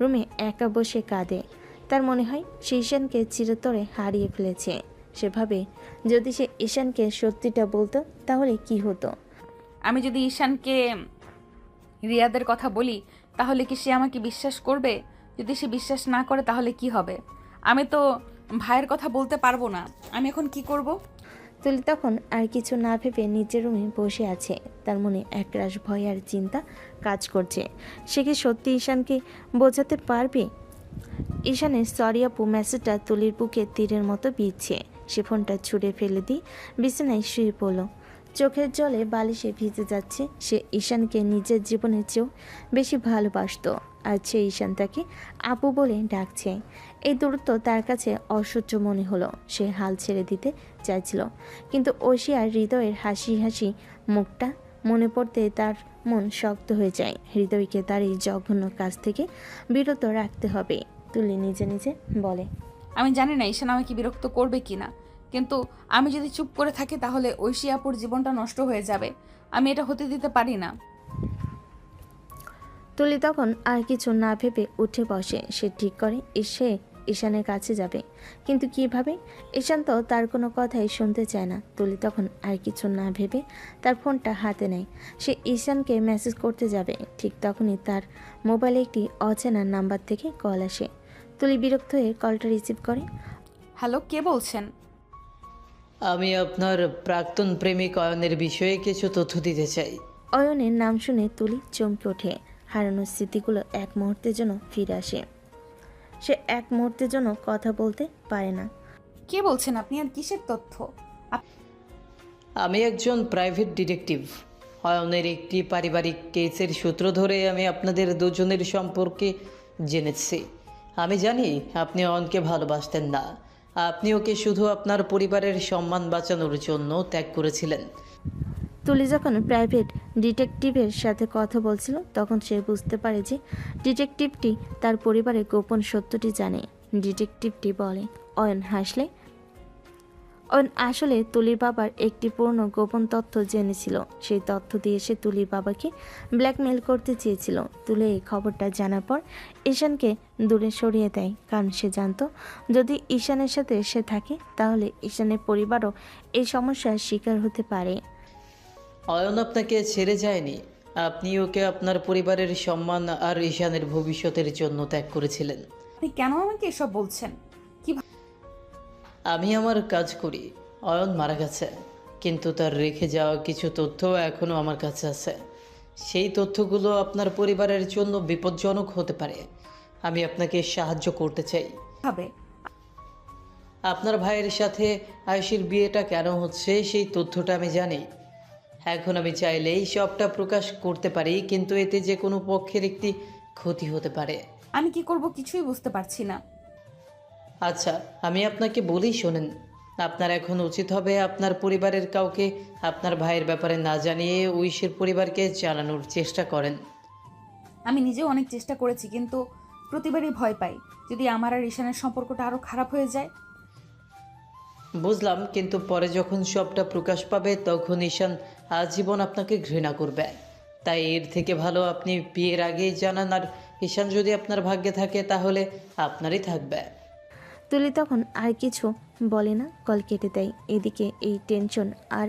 রুমে একা বসে কাঁদে। তার মনে হয় সে ঈশানকে চিরতরে হারিয়ে ফেলেছে। সে ভাবে যদি সে ঈশানকে সত্যিটা বলতো তাহলে কি হতো। আমি যদি ঈশানকে রিয়াদের কথা বলি তাহলে কি সে আমাকে বিশ্বাস করবে? যদি সে বিশ্বাস না করে তাহলে কি হবে? আমি তো ভাইয়ের কথা বলতে পারবো না। আমি এখন কি করব? তুলি তখন আর কিছু না ভেবে নিজের রুমে বসে আছে। তার মনে একরাশ ভয় আর চিন্তা কাজ করছে। সে কি সত্যি ঈশানকে বোঝাতে পারবে? ঈশানের সরি আপু মেসেজটা তুলির বুকে তীরের মতো বিঁধছে। সে ফোনটা ছুঁড়ে ফেলে দিয়ে বিছানায় শুয়ে পড়ল। চোখের জলে বালিশে ভিজে যাচ্ছে। সে ঈশানকে নিজের জীবনের চেয়েও বেশি ভালোবাসতো, আর সে ঈশান তাকে আপু বলে ডাকছে। এই দূরত্ব তার কাছে অসহ্য মনে হলো। সে হাল ছেড়ে দিতে চাইছিল, কিন্তু ঐশী আর হৃদয়ের হাসি হাসি মুখটা মনে পড়তে তার মন শক্ত হয়ে যায়। হৃদয়কে তার এই জঘন্য কাজ থেকে বিরত রাখতে হবে, তুলি নিজে নিজে বলে। আমি জানি না ঈশান আমাকে বিরক্ত করবে কিনা, কিন্তু আমি যদি চুপ করে থাকি তাহলে ঐশী আপুর জীবনটা নষ্ট হয়ে যাবে। আমি এটা হতে দিতে পারি না। তুলি তখন আর কিছু না ভেবে উঠে বসে। সে ঠিক করে সে ঈশানের কাছে যাবে, কিন্তু কিভাবে? ঈশান তো তার কোনো কথাই শুনতে চায় না। তুলি তখন আর কিছু না ভেবে তার ফোনটা হাতে নেয়। সে ঈশানকে মেসেজ করতে যাবে, ঠিক তখনই তার মোবাইলে একটি অচেনা নাম্বার থেকে কল আসে। তুলি বিরক্ত হয়ে কলটা রিসিভ করে। হ্যালো, কে বলছেন? আমি আপনার প্রাক্তন প্রেমিক অয়নের বিষয়ে কিছু তথ্য দিতে চাই। অয়নের নাম শুনে তুলি চমকে ওঠে। হারানোর স্মৃতিগুলো এক মুহূর্তের জন্য ফিরে আসে। সে এক মুহূর্তের জন্য কথা বলতে পারে না। কে বলছেন আপনি, আর কিসের তথ্য? আমি একজন প্রাইভেট ডিটেকটিভ। অয়নের একটি পারিবারিক কেসের সূত্র ধরে আমি আপনাদের দুজনের সম্পর্কে জেনেছি। আমি জানি আপনি অয়নকে ভালোবাসতেন না। আপনি ওকে শুধু আপনার পরিবারের সম্মান বাঁচানোর জন্য ত্যাগ করেছিলেন। তুলি যখন প্রাইভেট ডিটেকটিভের সাথে কথা বলছিল, তখন সে বুঝতে পারে যে ডিটেকটিভটি তার পরিবারের গোপন সত্যটি জানে। ডিটেকটিভটি বলে, অয়ন আসলে তুলির বাবার একটি পুরনো গোপন তথ্য জেনেছিল। সেই তথ্য দিয়ে সে তুলির বাবাকে ব্ল্যাকমেল করতে চেয়েছিল। তুলি এই খবরটা জানার পর ঈশানকে দূরে সরিয়ে দেয়, কারণ সে জানতো যদি ঈশানের সাথে সে থাকে তাহলে ঈশানের পরিবারও এই সমস্যার শিকার হতে পারে। অয়ন আপনাকে ছেড়ে যায়নি। আপনি ওকে আপনার পরিবারের সম্মান আর ঈশানের ভবিষ্যতের জন্য ত্যাগ করেছিলেন। আপনি কেন আমাকে এসব বলছেন? আমি আমার কাজ করি। অয়ন মারা গেছে, কিন্তু তার রেখে যাওয়া কিছু তথ্য এখনও আমার কাছে আছে। সেই তথ্যগুলো আপনার পরিবারের জন্য বিপজ্জনক হতে পারে। আমি আপনাকে সাহায্য করতে চাই। হবে আপনার ভাইয়ের সাথে আয়ুষীর বিয়েটা কেন হচ্ছে সেই তথ্যটা আমি জানি। এখন আমি চাইলেই সবটা প্রকাশ করতে পারি, কিন্তু এতে যে কোনো পক্ষের একটি ক্ষতি হতে পারে। আমি কি করব কিছুই বুঝতে পারছি না। আচ্ছা, আমি আপনাকে বলি শোনেন। আপনার এখন উচিত হবে আপনার পরিবারের কাউকে আপনার ভাইয়ের ব্যাপারে না জানিয়ে ঐশীর পরিবারকে জানানোর চেষ্টা করেন। আমি নিজেও অনেক চেষ্টা করেছি, কিন্তু প্রতিবারই ভয় পাই যদি আমার আর ঈশানের সম্পর্কটা আরো খারাপ হয়ে যায়। বুঝলাম, কিন্তু পরে যখন সবটা প্রকাশ পাবে তখন ঈশান আজীবন আপনাকে ঘৃণা করবে। তাই এর থেকে ভালো আপনি বিয়ের আগেই জানান, আর ঈশান যদি আপনার ভাগ্যে থাকে তাহলে আপনারই থাকবে। তুলি তখন আর কিছু বলে না, কল কেটে দেয়। এদিকে এই টেনশন, আর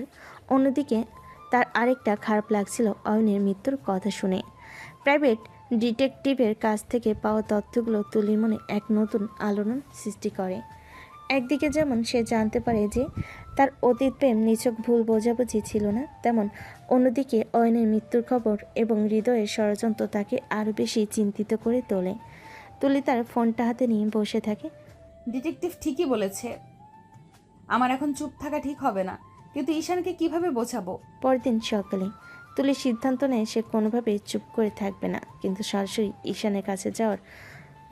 অন্যদিকে তার আরেকটা খারাপ লাগছিল অয়নের মৃত্যুর কথা শুনে। প্রাইভেট ডিটেকটিভের কাছ থেকে পাওয়া তথ্যগুলো তুলির মনে এক নতুন আলোড়ন সৃষ্টি করে। একদিকে যেমন সে জানতে পারে যে তার অতীত প্রেম নিছক ভুল বোঝাবুঝি ছিল না, তেমন অন্যদিকে অয়নের মৃত্যুর খবর এবং হৃদয়ের ষড়যন্ত্র তাকে আরও বেশি চিন্তিত করে তোলে। তুলি তার ফোনটা হাতে নিয়ে বসে থাকে। ডিটেকটিভ ঠিকই বলেছে, আমার এখন চুপ থাকা ঠিক হবে না, কিন্তু ঈশানকে কিভাবে বোঝাবো? পরদিন সকালে তুলি সিদ্ধান্ত নেয় সে কোনোভাবে চুপ করে থাকবে না, কিন্তু সরাসরি ঈশানের কাছে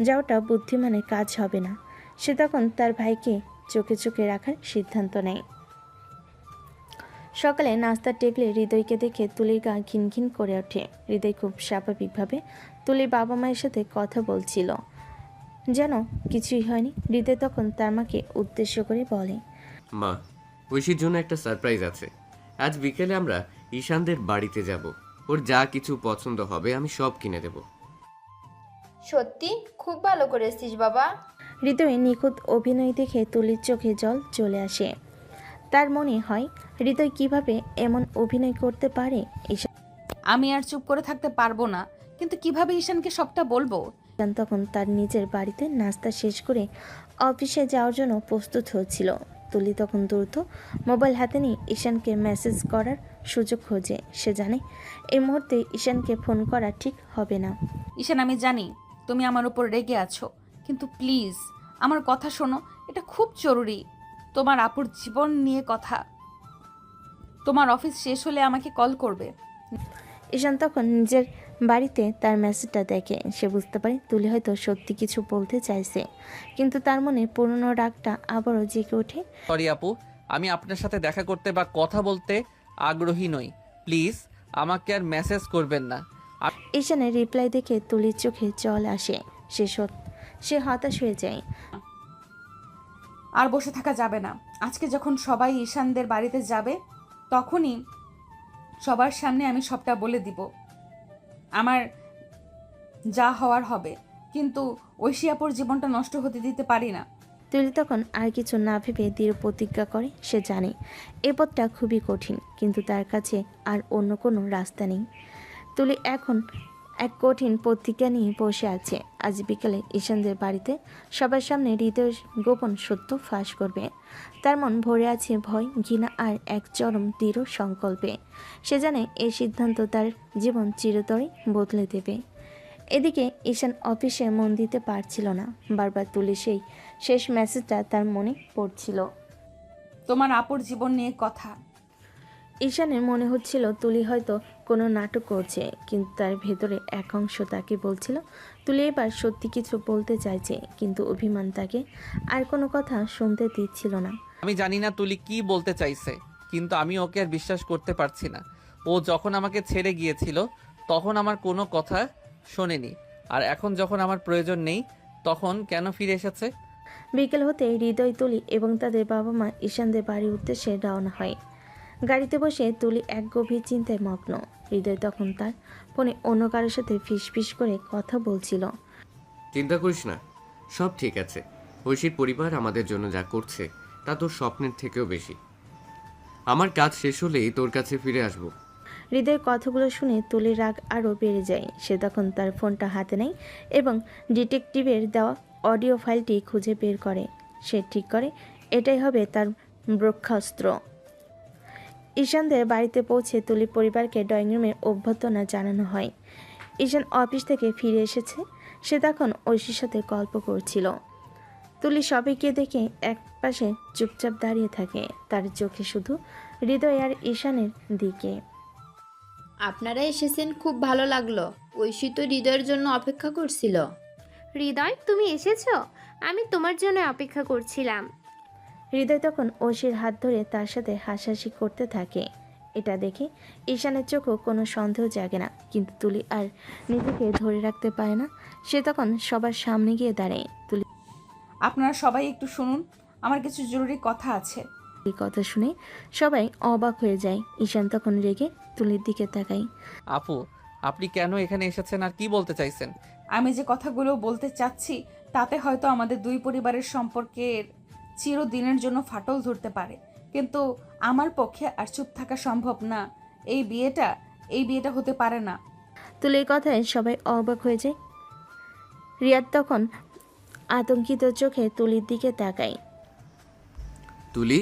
যাওয়াটা বুদ্ধিমানের কাজ হবে না। সে তখন তার ভাইকে চোখে চোখে রাখার সিদ্ধান্ত নেয়। সকালে নাস্তার টেবিলে হৃদয়কে দেখে তুলির গা ঘিনঘিন করে ওঠে। হৃদয় খুব স্বাভাবিকভাবে তুলির বাবা মায়ের সাথে কথা বলছিল, যেন কিছুই হয়নি। হৃদয় তখন তার মাকে উদ্দেশ্য করে বলে, মা, ঐশীর জন্য একটা সারপ্রাইজ আছে। আজ বিকেলে আমরা ঈশানদের বাড়িতে যাব। ওর যা কিছু পছন্দ হবে আমি সব কিনে দেব। সত্যি খুব ভালো করেছিস বাবা। হৃদয়ে নিখুঁত অভিনয় দেখে তুলির চোখে জল চলে আসে। তার মনে হয় হৃদয় কিভাবে এমন অভিনয় করতে পারে। আমি আর চুপ করে থাকতে পারবো না, কিন্তু কিভাবে ঈশানকে সবটা বলবো? ঈশান তখন তার নিজের বাড়িতে নাস্তা শেষ করে অফিসে যাওয়ার জন্য প্রস্তুত হচ্ছিল। তুলি তখন দ্রুত মোবাইল হাতে নিয়ে ঈশানকে মেসেজ করার সুযোগ খোঁজে। সে জানে এই মুহূর্তে ঈশানকে ফোন করা ঠিক হবে না। ঈশান, আমি জানি তুমি আমার উপর রেগে আছো, কিন্তু প্লিজ আমার কথা শোনো, এটা খুব জরুরি। তোমার আপুর জীবন নিয়ে কথা। তোমার অফিস শেষ হলে আমাকে কল করবে। ঈশান তখন নিজের বাড়িতে তার মেসেজটা দেখে। সে বুঝতে পারে তুলি হয়তো সত্যি কিছু বলতে চাইছে, কিন্তু তার মনে পুরনো রাগটা আবারও জেগে ওঠে। সরি আপু, আমি আপনার সাথে দেখা করতে বা কথা বলতে আগ্রহী নই। প্লিজ আমাকে আর মেসেজ করবেন না। ঈশানের রিপ্লাই দেখে তুলির চোখে জল আসে। সে হতাশ হয়ে যায়। আর বসে থাকা যাবে না। আজকে যখন সবাই ঈশানদের বাড়িতে যাবে, তখনই সবার সামনে আমি সবটা বলে দিব। আমার যা হওয়ার হবে, কিন্তু ঐশী আপুর জীবনটা নষ্ট হতে দিতে পারি না। তুলি তখন আর কিছু না ভেবে দৃঢ় প্রতিজ্ঞা করে। সে জানে এ পথটা খুবই কঠিন, কিন্তু তার কাছে আর অন্য কোনো রাস্তা নেই। তুলি এখন এক কঠিন প্রতিজ্ঞা নিয়ে বসে আছে। আজ বিকেলে ঈশানদের বাড়িতে সবার সামনে হৃদয়ের গোপন সত্য ফাঁস করবে। তার মন ভরে আছে ভয়, ঘৃণা আর এক চরম দৃঢ় সংকল্পে। সে জানে এই সিদ্ধান্ত তার জীবন চিরতরে বদলে দেবে। এদিকে ঈশান অফিসে মন দিতে পারছিল না। বারবার তুলি সেই শেষ মেসেজটা তার মনে পড়ছিল। তোমার আপুর জীবন নিয়ে কথা। ঈশানের মনে হচ্ছিল তুলি হয়তো কোনো নাটক করছে, কিন্তু তার ভেতরে এক অংশ তাকে বলছিল তুলি এবার সত্যি কিছু বলতে চাইছে, কিন্তু অভিমান তাকে আর কোনো কথা শুনতে দিচ্ছিল না। আমি জানি না তুলি কি বলতে চাইছে, কিন্তু আমি ওকে আর বিশ্বাস করতে পারছি না। ও যখন আমাকে ছেড়ে গিয়েছিল তখন আমার কোনো কথা শোনেনি, আর এখন যখন আমার প্রয়োজন নেই তখন কেন ফিরে এসেছে? বিকেল হতে হৃদয়, তুলি এবং তাদের বাবা মা ঈশানদের বাড়ির উদ্দেশ্যে রওনা হয়। গাড়িতে বসে তুলি এক গভীর চিন্তায় মগ্ন। হৃদয় তখন তার ফোনে অন্য কারোর সাথে ফিসফিস করে কথা বলছিল। চিন্তা করিস না, সব ঠিক আছে। ঐশীর পরিবার আমাদের জন্য যা করছে তা তোর স্বপ্নের থেকেও বেশি। আমার কাজ শেষ হলেই তোর কাছে ফিরে আসব। হৃদয়ের কথাগুলো শুনে তুলির রাগ আরও বেড়ে যায়। সে তখন তার ফোনটা হাতে নেয় এবং ডিটেকটিভের দেওয়া অডিও ফাইলটি খুঁজে বের করে। সে ঠিক করে এটাই হবে তার ব্রহ্মাস্ত্র। ঈশানদের বাড়িতে পৌঁছে তুলি পরিবারকে ড্রয়িং রুমে অভ্যর্থনা জানানো হয়। ঈশান অফিস থেকে ফিরে এসেছে। সে তখন ঐশীর সাথে গল্প করছিল। তুলি সবাইকে দেখে এক পাশে চুপচাপ দাঁড়িয়ে থাকে, তার চোখে শুধু হৃদয় আর ঈশানের দিকে। আপনারা এসেছেন, খুব ভালো লাগলো। ঐশী তো হৃদয়ের জন্য অপেক্ষা করছিল। হৃদয়, তুমি এসেছো? আমি তোমার জন্য অপেক্ষা করছিলাম। হৃদয় তখন ঐশীর হাত ধরে তার সাথে হাসাহাসি করতে থাকে। এটা দেখে ঈশানের চোখও কোনো সন্দেহ জাগে না, কিন্তু তুলি আর নিজেকে ধরে রাখতে পারে না। সে তখন সবার সামনে গিয়ে দাঁড়ায়। তুলি, আপনারা সবাই একটু শুনুন, আমার কিছু জরুরি কথা আছে। এই কথা শুনে সবাই অবাক হয়ে যায়। ঈশান তখন রেগে তুলির দিকে তাকায়। আপু, আপনি কেন এখানে এসেছেন আর কি বলতে চাইছেন? আমি যে কথাগুলো বলতে চাচ্ছি তাতে হয়তো আমাদের দুই পরিবারের সম্পর্কের চিরদিনের জন্য ফাটল ধরতে পারে, কিন্তু আমার পক্ষে আর চুপ থাকা সম্ভব না। এই বিয়েটা হতে পারে না। তুলির কথায় সবাই অবাক হয়ে যায়। রিয়াদ তখন আতঙ্কিত চোখে তুলির দিকে তাকায়। তুলি,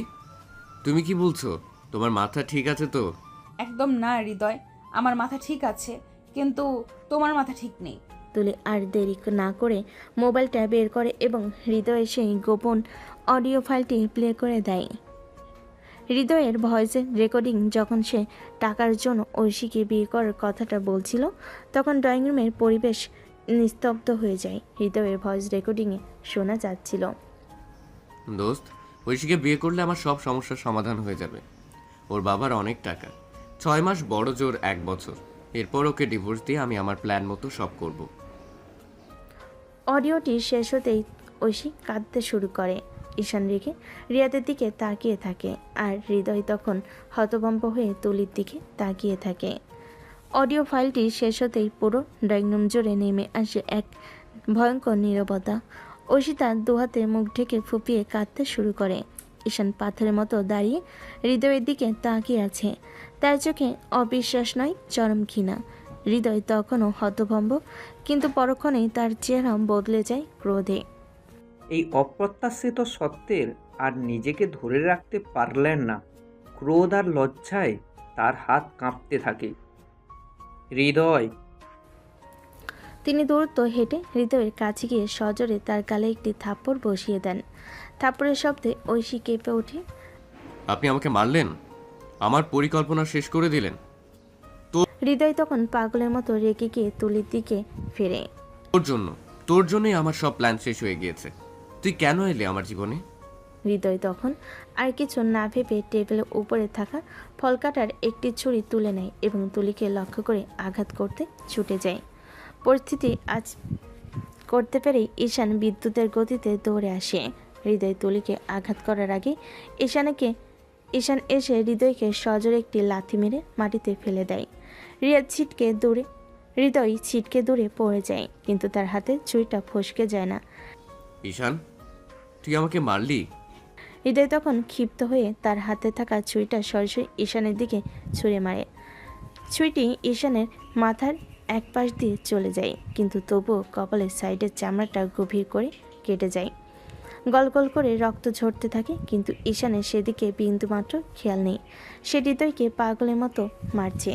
তুমি কি বলছো? তোমার মাথা ঠিক আছে তো? একদম না হৃদয়, আমার মাথা ঠিক আছে, কিন্তু তোমার মাথা ঠিক নেই। তুলি আর দেরি না করে মোবাইলটা বের করে এবং হৃদয়ের সেই গোপন অডিও ফাইলটি প্লে করে দেয়। হৃদয়ের ভয়েসের রেকর্ডিং যখন সে টাকার জন্য ঐশীকে বিয়ে করার কথাটা বলছিল, তখন ড্রয়িং রুমের পরিবেশ নিস্তব্ধ হয়ে যায়। হৃদয়ের ভয়েস রেকর্ডিংয়ে শোনা যাচ্ছিল, দোস্ত, ঐশীকে বিয়ে করলে আমার সব সমস্যার সমাধান হয়ে যাবে। ওর বাবার অনেক টাকা, 6 মাস বড় জোর 1 বছর, এরপর ওকে ডিভোর্স দিয়ে আমি আমার প্ল্যান মতো সব করব। অডিওটি শেষ হতেই ঐশী কাঁদতে শুরু করে। ঈশান রেখে রিয়াদের দিকে তাকিয়ে থাকে, আর হৃদয় তখন হতভম্ব হয়ে তুলির দিকে তাকিয়ে থাকে। অডিও ফাইলটি শেষ হতেই পুরো ড্রয়িং রুম জুড়ে নেমে আসে এক ভয়ঙ্কর নীরবতা। ঐশী তার দুহাতে মুখ ঢেকে ফুপিয়ে কাঁদতে শুরু করে। ঈশান পাথরের মতো দাঁড়িয়ে হৃদয়ের দিকে তাকিয়ে আছে। তার চোখে অবিশ্বাস নয়, চরম ঘৃণা। হৃদয় তখনও হতভম্ব, কিন্তু পরক্ষণেই তার চেহারা বদলে যায় ক্রোধে। এই অপ্রত্যাশিত সত্যের আর নিজেকে ধরে রাখতে পারলেন না। ক্রোধ আর লজ্জায় তার হাত কাঁপতে থাকে। হৃদয়, তিনি দ্রুত হেঁটে হৃদয়ের কাছে গিয়ে সজোরে তার গালে একটি থাপ্পড় বসিয়ে দেন। থাপ্পড়ের শব্দে ঐশী কেঁপে ওঠে। আপনি আমাকে মারলেন, আমার পরিকল্পনা শেষ করে দিলেন। হৃদয় তখন পাগলের মতো রেগে গিয়ে তুলির দিকে ফেরে। তোর জন্যই আমার সব প্ল্যান শেষ হয়ে গিয়েছে। তুই কেন এলি আমার জীবনে? হৃদয় তখন আর কিছু না ভেবে টেবিলের উপরে থাকা ফল কাটার একটি ছুরি তুলে নেয় এবং তুলিকে লক্ষ্য করে আঘাত করতে ছুটে যায়। পরিস্থিতি আজ করতে পেরেই ঈশান বিদ্যুতের গতিতে দৌড়ে আসে। হৃদয় তুলিকে আঘাত করার আগে ঈশান এসে হৃদয়কে সজোরে একটি লাথি মেরে মাটিতে ফেলে দেয়। রিয়াদ ছিটকে দূরে হৃদয় ছিটকে দূরে পড়ে যায়, কিন্তু তার হাতে ছুরিটা ফসকে যায় না। ঈশান, তুই আমাকে মারলি? হৃদয় তখন ক্ষিপ্ত হয়ে তার হাতে থাকা ছুরিটা সরাসরি ঈশানের দিকে ছুঁড়ে মারে। ছুরিটি ঈশানের মাথার এক পাশ দিয়ে চলে যায়, কিন্তু তবুও কপালের সাইডের চামড়াটা গভীর করে কেটে যায়। গল গল করে রক্ত ঝরতে থাকে, কিন্তু ঈশানের সেদিকে বিন্দুমাত্র খেয়াল নেই। সে হৃদয়কে পাগলের মতো মারছে।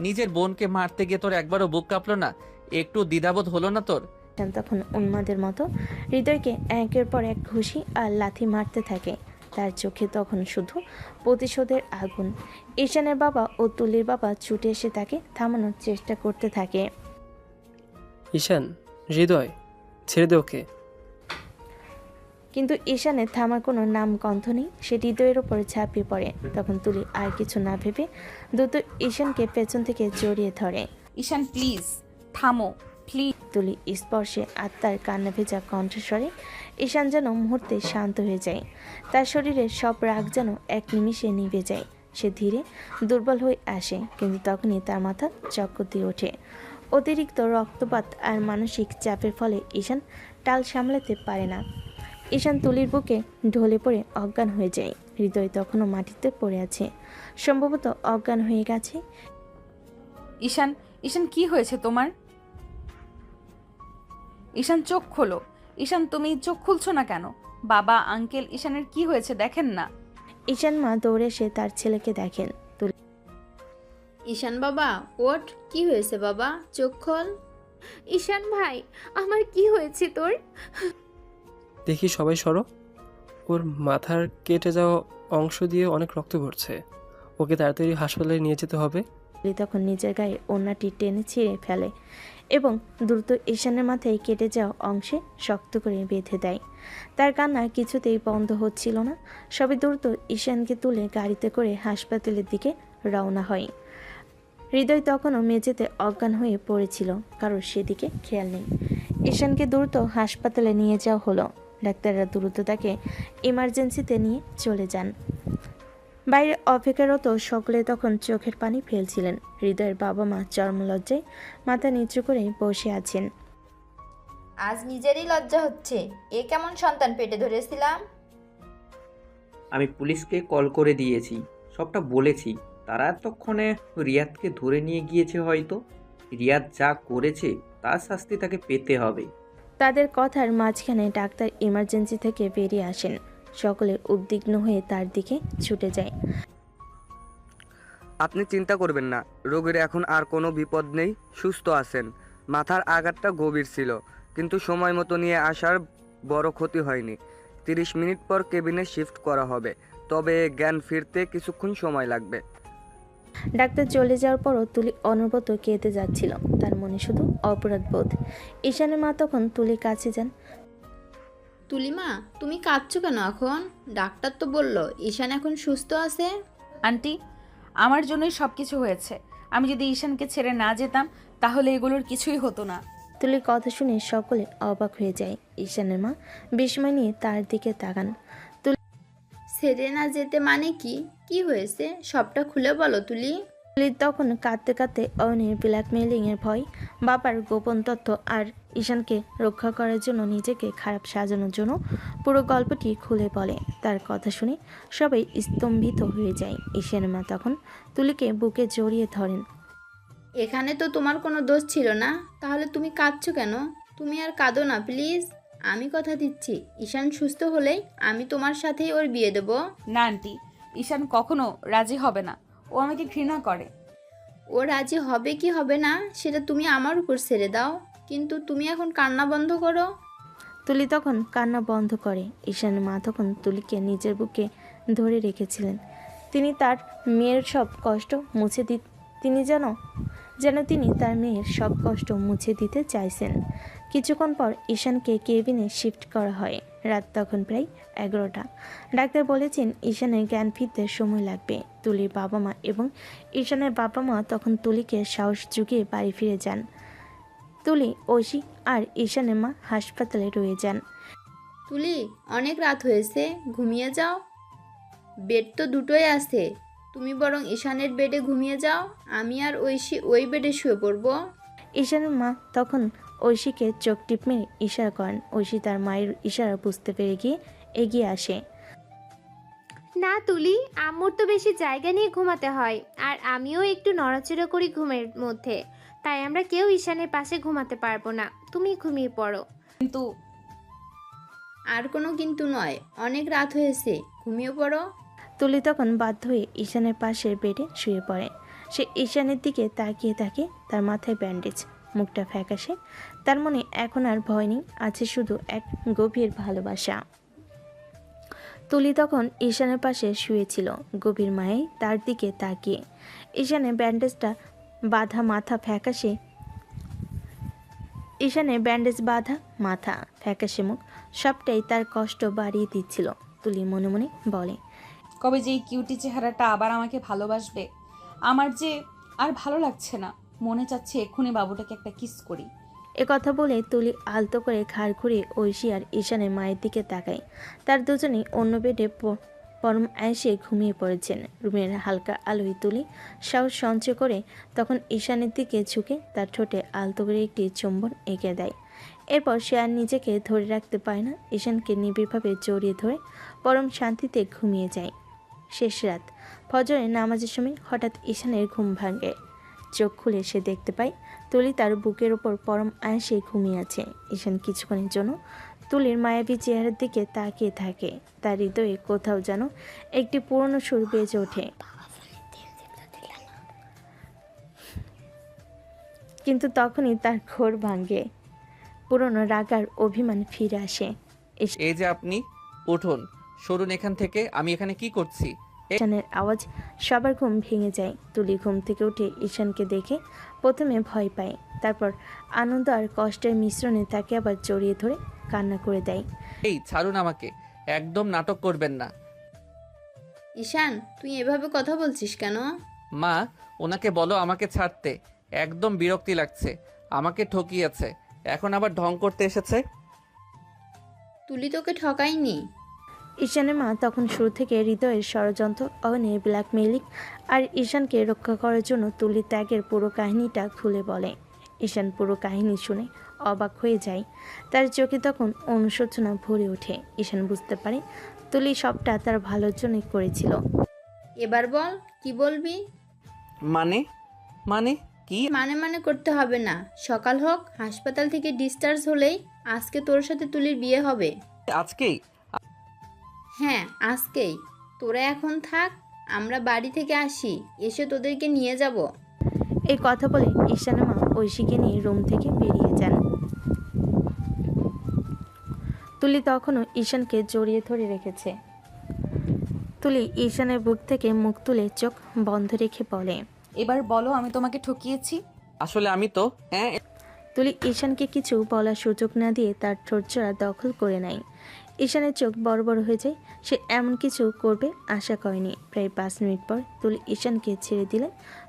নিজের বোনকে মারতে গিয়ে তোর একবারও বুক কাঁপলো না? একটু দ্বিধাবোধ হলো না তোর? ঈশান তখন উন্মাদের মতো হৃদয়কে একের পর এক ঘুষি আর লাথি মারতে থাকে। তার চোখে তখন শুধু প্রতিশোধের আগুন। ঈশানের বাবা ও তুলির বাবা ছুটে এসে তাকে থামানোর চেষ্টা করতে থাকে। ঈশান, হৃদয়, ছেড়ে দে ওকে। কিন্তু ঈশানের থামার কোনো নাম গন্ধ নেই। সে হৃদয়ের ওপরে ঝাঁপিয়ে পড়ে। তখন তুলি আর কিছু না ভেবে দ্রুত ঈশানকে পেছন থেকে জড়িয়ে ধরে। ঈশান প্লিজ থামো, প্লিজ। তুলি স্পর্শে আত্মার কান্না ভেজা কণ্ঠস্বরে ঈশান যেন মুহূর্তে শান্ত হয়ে যায়। তার শরীরের সব রাগ যেন এক নিমিষে নিভে যায়। সে ধীরে দুর্বল হয়ে আসে, কিন্তু তখনই তার মাথা চক্কর দিয়ে ওঠে। অতিরিক্ত রক্তপাত আর মানসিক চাপের ফলে ঈশান টাল সামলাতে পারে না। ঈশান তুলির বুকে ঢলে পড়ে অজ্ঞান হয়ে যায়। হৃদয় তখনও মাটিতে পড়ে আছে, সম্ভবত অজ্ঞান হয়ে গেছে। ঈশান, ঈশান কি হয়েছে তোমার? ঈশান চোখ খোলো। ঈশান তুমি চোখ খুলছো না কেন? বাবা, আঙ্কেল, ঈশানের কি হয়েছে দেখেন না। ঈশান মা দৌড়ে এসে তার ছেলেকে দেখেন। তুলি ঈশান বাবা, ওঠ, কি হয়েছে বাবা? চোখ খোল। ঈশান ভাই, আমার কি হয়েছে তোর? দেখি সবাই সরো। ওর মাথার কেটে যাওয়া অংশ দিয়ে অনেক রক্ত পড়ছে। ওকে তাড়াতাড়ি হাসপাতালে নিয়ে যেতে হবে। তখন নিজের গায়ে ওড়নাটি টেনে ছিঁড়ে ফেলে এবং দ্রুত ঈশানের মাথায় কেটে যাওয়া অংশে শক্ত করে বেঁধে দেয়। তার কান্না কিছুতেই বন্ধ হচ্ছিল না। সবাই দ্রুত ঈশানকে তুলে গাড়িতে করে হাসপাতালের দিকে রওনা হয়। হৃদয় তখনও মেঝেতে অজ্ঞান হয়ে পড়েছিল, কারোর সেদিকে খেয়াল নেই। ঈশানকে দ্রুত হাসপাতালে নিয়ে যাওয়া হলো। ডাক্তাররা দ্রুত তাকে ইমার্জেন্সিতে নিয়ে চলে যান। বাইরে অপেক্ষারত সকলে তখন চোখের পানি ফেলছিলেন। হৃদয়ের বাবা মা চরম লজ্জায় মাথা নিচু করে বসে আছেন। আজ নিজেরই লজ্জা হচ্ছে। এ কেমন সন্তান পেটে ধরেছিলাম? আমি পুলিশকে কল করে দিয়েছি, সবটা বলেছি। তারা এতক্ষণে রিয়াদকে ধরে নিয়ে গিয়েছে হয়তো। রিয়াদ যা করেছে তার শাস্তি তাকে পেতে হবে। তাদের কথার মাঝখানে ডাক্তার ইমার্জেন্সি থেকে বেরিয়ে আসেন। সকলে উদ্বিগ্ন হয়ে তার দিকে ছুটে যায়। আপনি চিন্তা করবেন না, রোগীর এখন আর কোনো বিপদ নেই, সুস্থ আছেন। মাথার আঘাতটা গভীর ছিল, কিন্তু সময় মতো নিয়ে আসার বড় ক্ষতি হয়নি। 30 মিনিট পর কেবিনে শিফট করা হবে, তবে জ্ঞান ফিরতে কিছুক্ষণ সময় লাগবে। ডাক্তার চলে যাওয়ার পরও তুলি অনবরত কেঁদে যাচ্ছিল। তার মনে শুধু অপরাধ বোধ। ঈশানের মা তখন তুলির কাছে যান। তুলিমা, তুমি কাঁদছো কেন এখন? ডাক্তার তো বলল ঈশান এখন সুস্থ আছে। আন্টি, আমার জন্যই সব কিছু হয়েছে। আমি যদি ঈশানকে ছেড়ে না যেতাম তাহলে এগুলোর কিছুই হতো না। তুলির কথা শুনে সকলে অবাক হয়ে যায়। ঈশানের মা বিস্ময় নিয়ে তার দিকে তাকান। ছেড়ে না যেতে মানে কি? কি হয়েছে সবটা খুলে বলো তুলি। তুলির তখন কাঁদতে কাঁদতে অয়নের ব্ল্যাকমেইলিংয়ের ভয়, বাবার গোপন তথ্য আর ঈশানকে রক্ষা করার জন্য নিজেকে খারাপ সাজানোর জন্য পুরো গল্পটি খুলে বলে। তার কথা শুনে সবাই স্তম্ভিত হয়ে যায়। ঈশানের মা তখন তুলিকে বুকে জড়িয়ে ধরেন। এখানে তো তোমার কোনো দোষ ছিল না, তাহলে তুমি কাঁদছো কেন? তুমি আর কাঁদো না প্লিজ। আমি কথা দিচ্ছি, ঈশান সুস্থ হলেই আমি তোমার সাথেই ওর বিয়ে দেবো। না আন্টি, ঈশান কখনো রাজি হবে না। ও আমাকে ঘৃণা করে। ও রাজি হবে কি হবে না সেটা তুমি আমার উপর ছেড়ে দাও, কিন্তু তুমি এখন কান্না বন্ধ করো। তুলি তখন কান্না বন্ধ করে। ঈশানের মা তখন তুলিকে নিজের বুকে ধরে রেখেছিলেন। তিনি তার মেয়ের সব কষ্ট মুছে তিনি তার মেয়ের সব কষ্ট মুছে দিতে চাইছেন। কিছুক্ষণ পর ঈশানকে কেবিনে শিফট করা হয়। রাত তখন প্রায় 11টা। ডাক্তার বলেছেন ঈশানের জ্ঞান ফিরতে সময় লাগবে। তুলির বাবা মা এবং ঈশানের বাবা মা তখন তুলিকে সাহস জুগিয়ে বাড়ি ফিরে যান। তুলি, ঐশী আর ঈশানের মা হাসপাতালে রয়ে যান। তুলি, অনেক রাত হয়েছে, ঘুমিয়ে যাও। বেড তো দুটোই আছে, তুমি বরং ঈশানের বেডে ঘুমিয়ে যাও, আমি আর ঐশী ওই বেডে শুয়ে পড়বো। ঈশানের মা তখন ঐশীকে চোখ টিপ মেরে ইশারা করেন। ঐশী তার মায়ের ইশারা বুঝতে পেরে গিয়ে এগিয়ে আসে। না তুলি, আম্মুর তো বেশি জায়গা নিয়ে ঘুমাতে হয়, আর আমিও একটু নড়াচড়া করি ঘুমের মধ্যে, তাই আমরা কেউ ঈশানের পাশে ঘুমাতে পারবো না। তুমি ঘুমিয়ে পড়ো। কিন্তু আর কোনো কিন্তু নয়, অনেক রাত হয়েছে, ঘুমিয়ে পড়ো। তুলি তখন বাধ্য হয়ে ঈশানের পাশের বেডে শুয়ে পড়ে। সে ঈশানের দিকে তাকিয়ে থাকে, তার মাথায় ব্যান্ডেজ, মুখটা ফ্যাকাশে। তার মনে এখন আর ভয় নেই, আছে শুধু এক গভীর ভালোবাসা। তুলি তখন ঈশানের পাশে শুয়েছিল, গভীর মায়ে তার দিকে তাকিয়ে। ঈশানের ব্যান্ডেজ বাঁধা মাথা, ফ্যাকাশে মুখ, সবটাই তার কষ্ট বাড়িয়ে দিচ্ছিল। তুলি মনে মনে বলে, কবে যে এই কিউটি চেহারাটা আবার আমাকে ভালোবাসবে। আমার যে আর ভালো লাগছে না, মনে চাচ্ছে এক্ষুনি বাবুটাকে একটা কিস করি। এ কথা বলে তুলি আলতো করে ঘাড় ঘুরিয়ে ঐশী আর ঈশানের মায়ের দিকে তাকায়। তার দুজনেই অন্য বেডে পরম আয়েসে ঘুমিয়ে পড়েছেন। রুমের হালকা আলোয় তুলি সাহস সঞ্চয় করে তখন ঈশানের দিকে ঝুঁকে তার ঠোঁটে আলতো করে একটি চুম্বন এঁকে দেয়। এরপর সে আর নিজেকে ধরে রাখতে পারে না, ঈশানকে নিবিড়ভাবে জড়িয়ে ধরে পরম শান্তিতে ঘুমিয়ে যায়। শেষ রাত, ফজরের নামাজের সময় হঠাৎ ঈশানের ঘুম ভাঙে। চোখ খুলে সে দেখতে পায় তুলি তার বুকের ওপর পরম আয়েসে ঘুমিয়ে আছে। ঈশান কিছুক্ষণের জন্য তুলির মায়াবী চেহারার দিকে তাকিয়ে থাকে। তার হৃদয়ে কোথাও যেন একটি পুরনো সুর বেজে ওঠে, কিন্তু তখনই তার ঘোর ভাঙে, পুরনো রাগার অভিমান ফিরে আসে। এই যে আপনি, উঠুন, সরুন এখান থেকে, আমি এখানে কি করছি? ঈশানের আওয়াজ সবার ঘুম ভেঙে যায়। তুলি ঘুম থেকে উঠে ঈশানকে দেখে প্রথমে ভয় পায়, তারপর আনন্দ আর কষ্টের মিশ্রণে তাকে আবার জড়িয়ে ধরে কান্না করে দেয়। এই ছাড়ুন আমাকে, একদম নাটক করবেন না। ঈশান, তুই এভাবে কথা বলছিস কেন? মা, ওনাকে বলো আমাকে ছাড়তে, একদম বিরক্তি লাগছে, আমাকে ঠকিয়েছে, এখন আবার ঢং করতে এসেছে। তুলি তোকে ঠকাইনি। ঈশানের মা তখন শুরু থেকে হৃদয়ের ষড়যন্ত্র, অনিয়ে ব্ল্যাকমেইলিং আর ঈশানকে রক্ষা করার জন্য তুলি ত্যাগের পুরো কাহিনীটা খুলে বলে। ঈশান পুরো কাহিনী শুনে অবাক হয়ে যায়, তার চোখে তখন অনুশোচনা ভরে ওঠে। ঈশান বুঝতে পারে তুলি সবটা তার ভালোর জন্যই করেছিল। এবার বল, কি বলবি? মানে মানে কি? মানে করতে হবে না, সকাল হোক, হাসপাতাল থেকে ডিসচার্জ হলেই আজকে তোর সাথে তুলির বিয়ে হবে। আজকেই? হ্যাঁ, আজকেই। তোরা এখন থাক, আমরা বাড়ি থেকে আসি, এসে তোদেরকে নিয়ে যাব। এই কথা বলে ঈশানের মা ঐশীকে নিয়ে রুম থেকে বেরিয়ে যান। তুলি তখনও ঈশানকে জড়িয়ে ধরে রেখেছে। তুলি ঈশানের বুক থেকে মুখ তুলে চোখ বন্ধ রেখে বলে, এবার বলো আমি তোমাকে ঠকিয়েছি। আসলে আমি তো তুলি ঈশানকে কিছু বলার সুযোগ না দিয়ে তার ঠোঁটজোড়া দখল করে নেয়। ঈশানের চোখ বড় বড় হয়ে যায়, সে এমন কিছু করবে আশা করেনি। প্রায় 5 মিনিট পর তুলি ঈশানকে ছেড়ে দিলে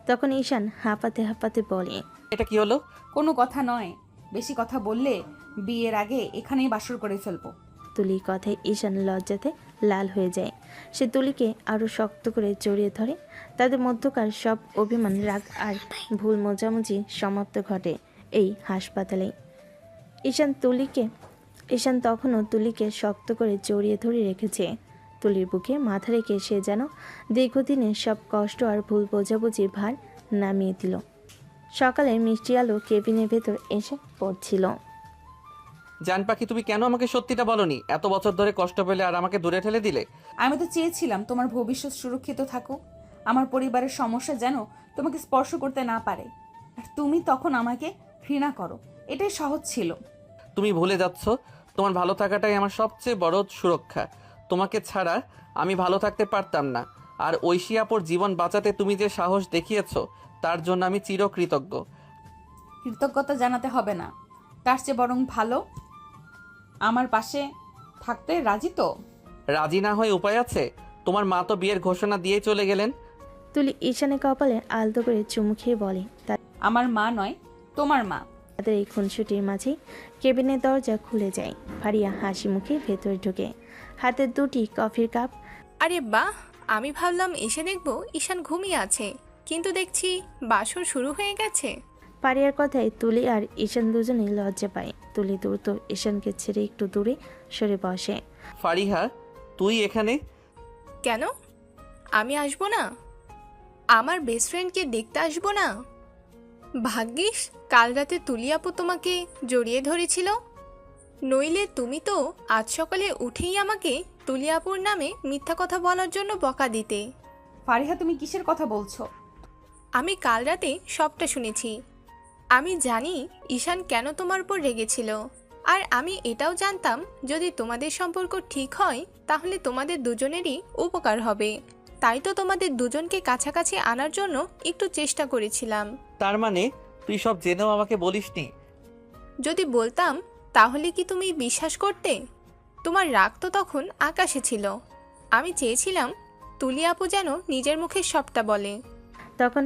তখন ঈশান হাঁপাতে হাঁপাতে বলে, এটা কি হলো? কোনো কথা নয়, বেশি কথা বললে বিয়ের আগে এখানেই বাসর করে ফেলবো। তুলির কথায় ঈশান লজ্জাতে লাল হয়ে যায়। সে তুলিকে আরও শক্ত করে জড়িয়ে ধরে। তাদের মধ্যকার সব অভিমান, রাগ আর ভুল মোজামুজি সমাপ্ত ঘটে এই হাসপাতালে। ঈশান তখনও তুলিকে শক্ত করে জড়িয়ে ধরে রেখেছে। তুলির বুকে মাথা রেখে সে যেন দীর্ঘদিনের সব কষ্ট আর ভুল বোঝাবুঝির ভার নামিয়ে দিল। সকালের মিষ্টি আলো কেবিনের ভেতর এসে পড়ছিল। জান পাখি, তুমি কেন আমাকে সত্যিটা বলনি? এত বছর ধরে কষ্ট পেলে আর আমাকে দূরে ঠেলে দিলে। আমি তো চেয়েছিলাম তোমার ভবিষ্যৎ সুরক্ষিত থাকুক, আমার পরিবারের সমস্যা যেন তোমাকে স্পর্শ করতে না পারে। আর তুমি তখন আমাকে ঘৃণা করো, এটাই সহজ ছিল। তুমি ভুলে যাচ্ছ, তোমার ভালো থাকাটাই আমার সবচেয়ে বড় সুরক্ষা। তোমাকে ছাড়া আমি ভালো থাকতে পারতাম না। আর ঐশী আপুর জীবন বাঁচাতে তুমি যে সাহস দেখিয়েছো, তার জন্য আমি চিরকৃতজ্ঞ। কৃতজ্ঞতা জানাতে হবে না, তার চেয়ে বরং ভালো আমার পাশে থাকতে রাজি তো? রাজি না হয়ে উপায় আছে? তোমার মা তো বিয়ের ঘোষণা দিয়ে চলে গেলেন। তুলি ঈশানের কপালে আলতো করে চুমু খেয়ে বলে, আমার মা নয়, তোমার মা। তাদের এই খুনসুটির মাঝেই কেবিনের দরজা খুলে যায়। ফারিয়া হাসি মুখে ভেতরে ঢুকে, হাতে 2টি কফির কাপ। আরে বাহ, আমি ভাবলাম এসে দেখব ঈশান ঘুমিয়ে আছে, কিন্তু দেখছি বাসর শুরু হয়ে গেছে। ফারিয়ার কথায় তুলি আর ঈশান দুজনেই লজ্জা পায়। তুলি দ্রুত ঈশানকে ছেড়ে একটু দূরে সরে বসে। ফারিহা, তুই এখানে? কেন? আমি আসবো না? আমার বেস্ট ফ্রেন্ডকে দেখতে আসবো না? ভাগ্যিস কাল রাতে তুলি আপু তোমাকে জড়িয়ে ধরেছিল, নইলে তুমি তো আজ সকালে উঠেই আমাকে তুলি আপুর নামে মিথ্যা কথা বলার জন্য বকা দিতে। ফারিহা, তুমি কিসের কথা বলছো? আমি কাল রাতে সবটা শুনেছি। আমি জানি ঈশান কেন তোমার উপর রেগেছিল, আর আমি এটাও জানতাম যদি তোমাদের সম্পর্ক ঠিক হয় তাহলে তোমাদের দুজনেরই উপকার হবে। তাই তো তোমাদের দুজনকে কাছাকাছি আনার জন্য একটু চেষ্টা করেছিলাম। তার মানে তুই সব জেনেও আমাকে বলিসনি? যদি বলতাম তাহলে কি তুমি বিশ্বাস করতে? তোমার রাগ তো তখন আকাশে ছিল। আমি চেয়েছিলাম তুলি আপু যেন নিজের মুখে সবটা বলে। তখন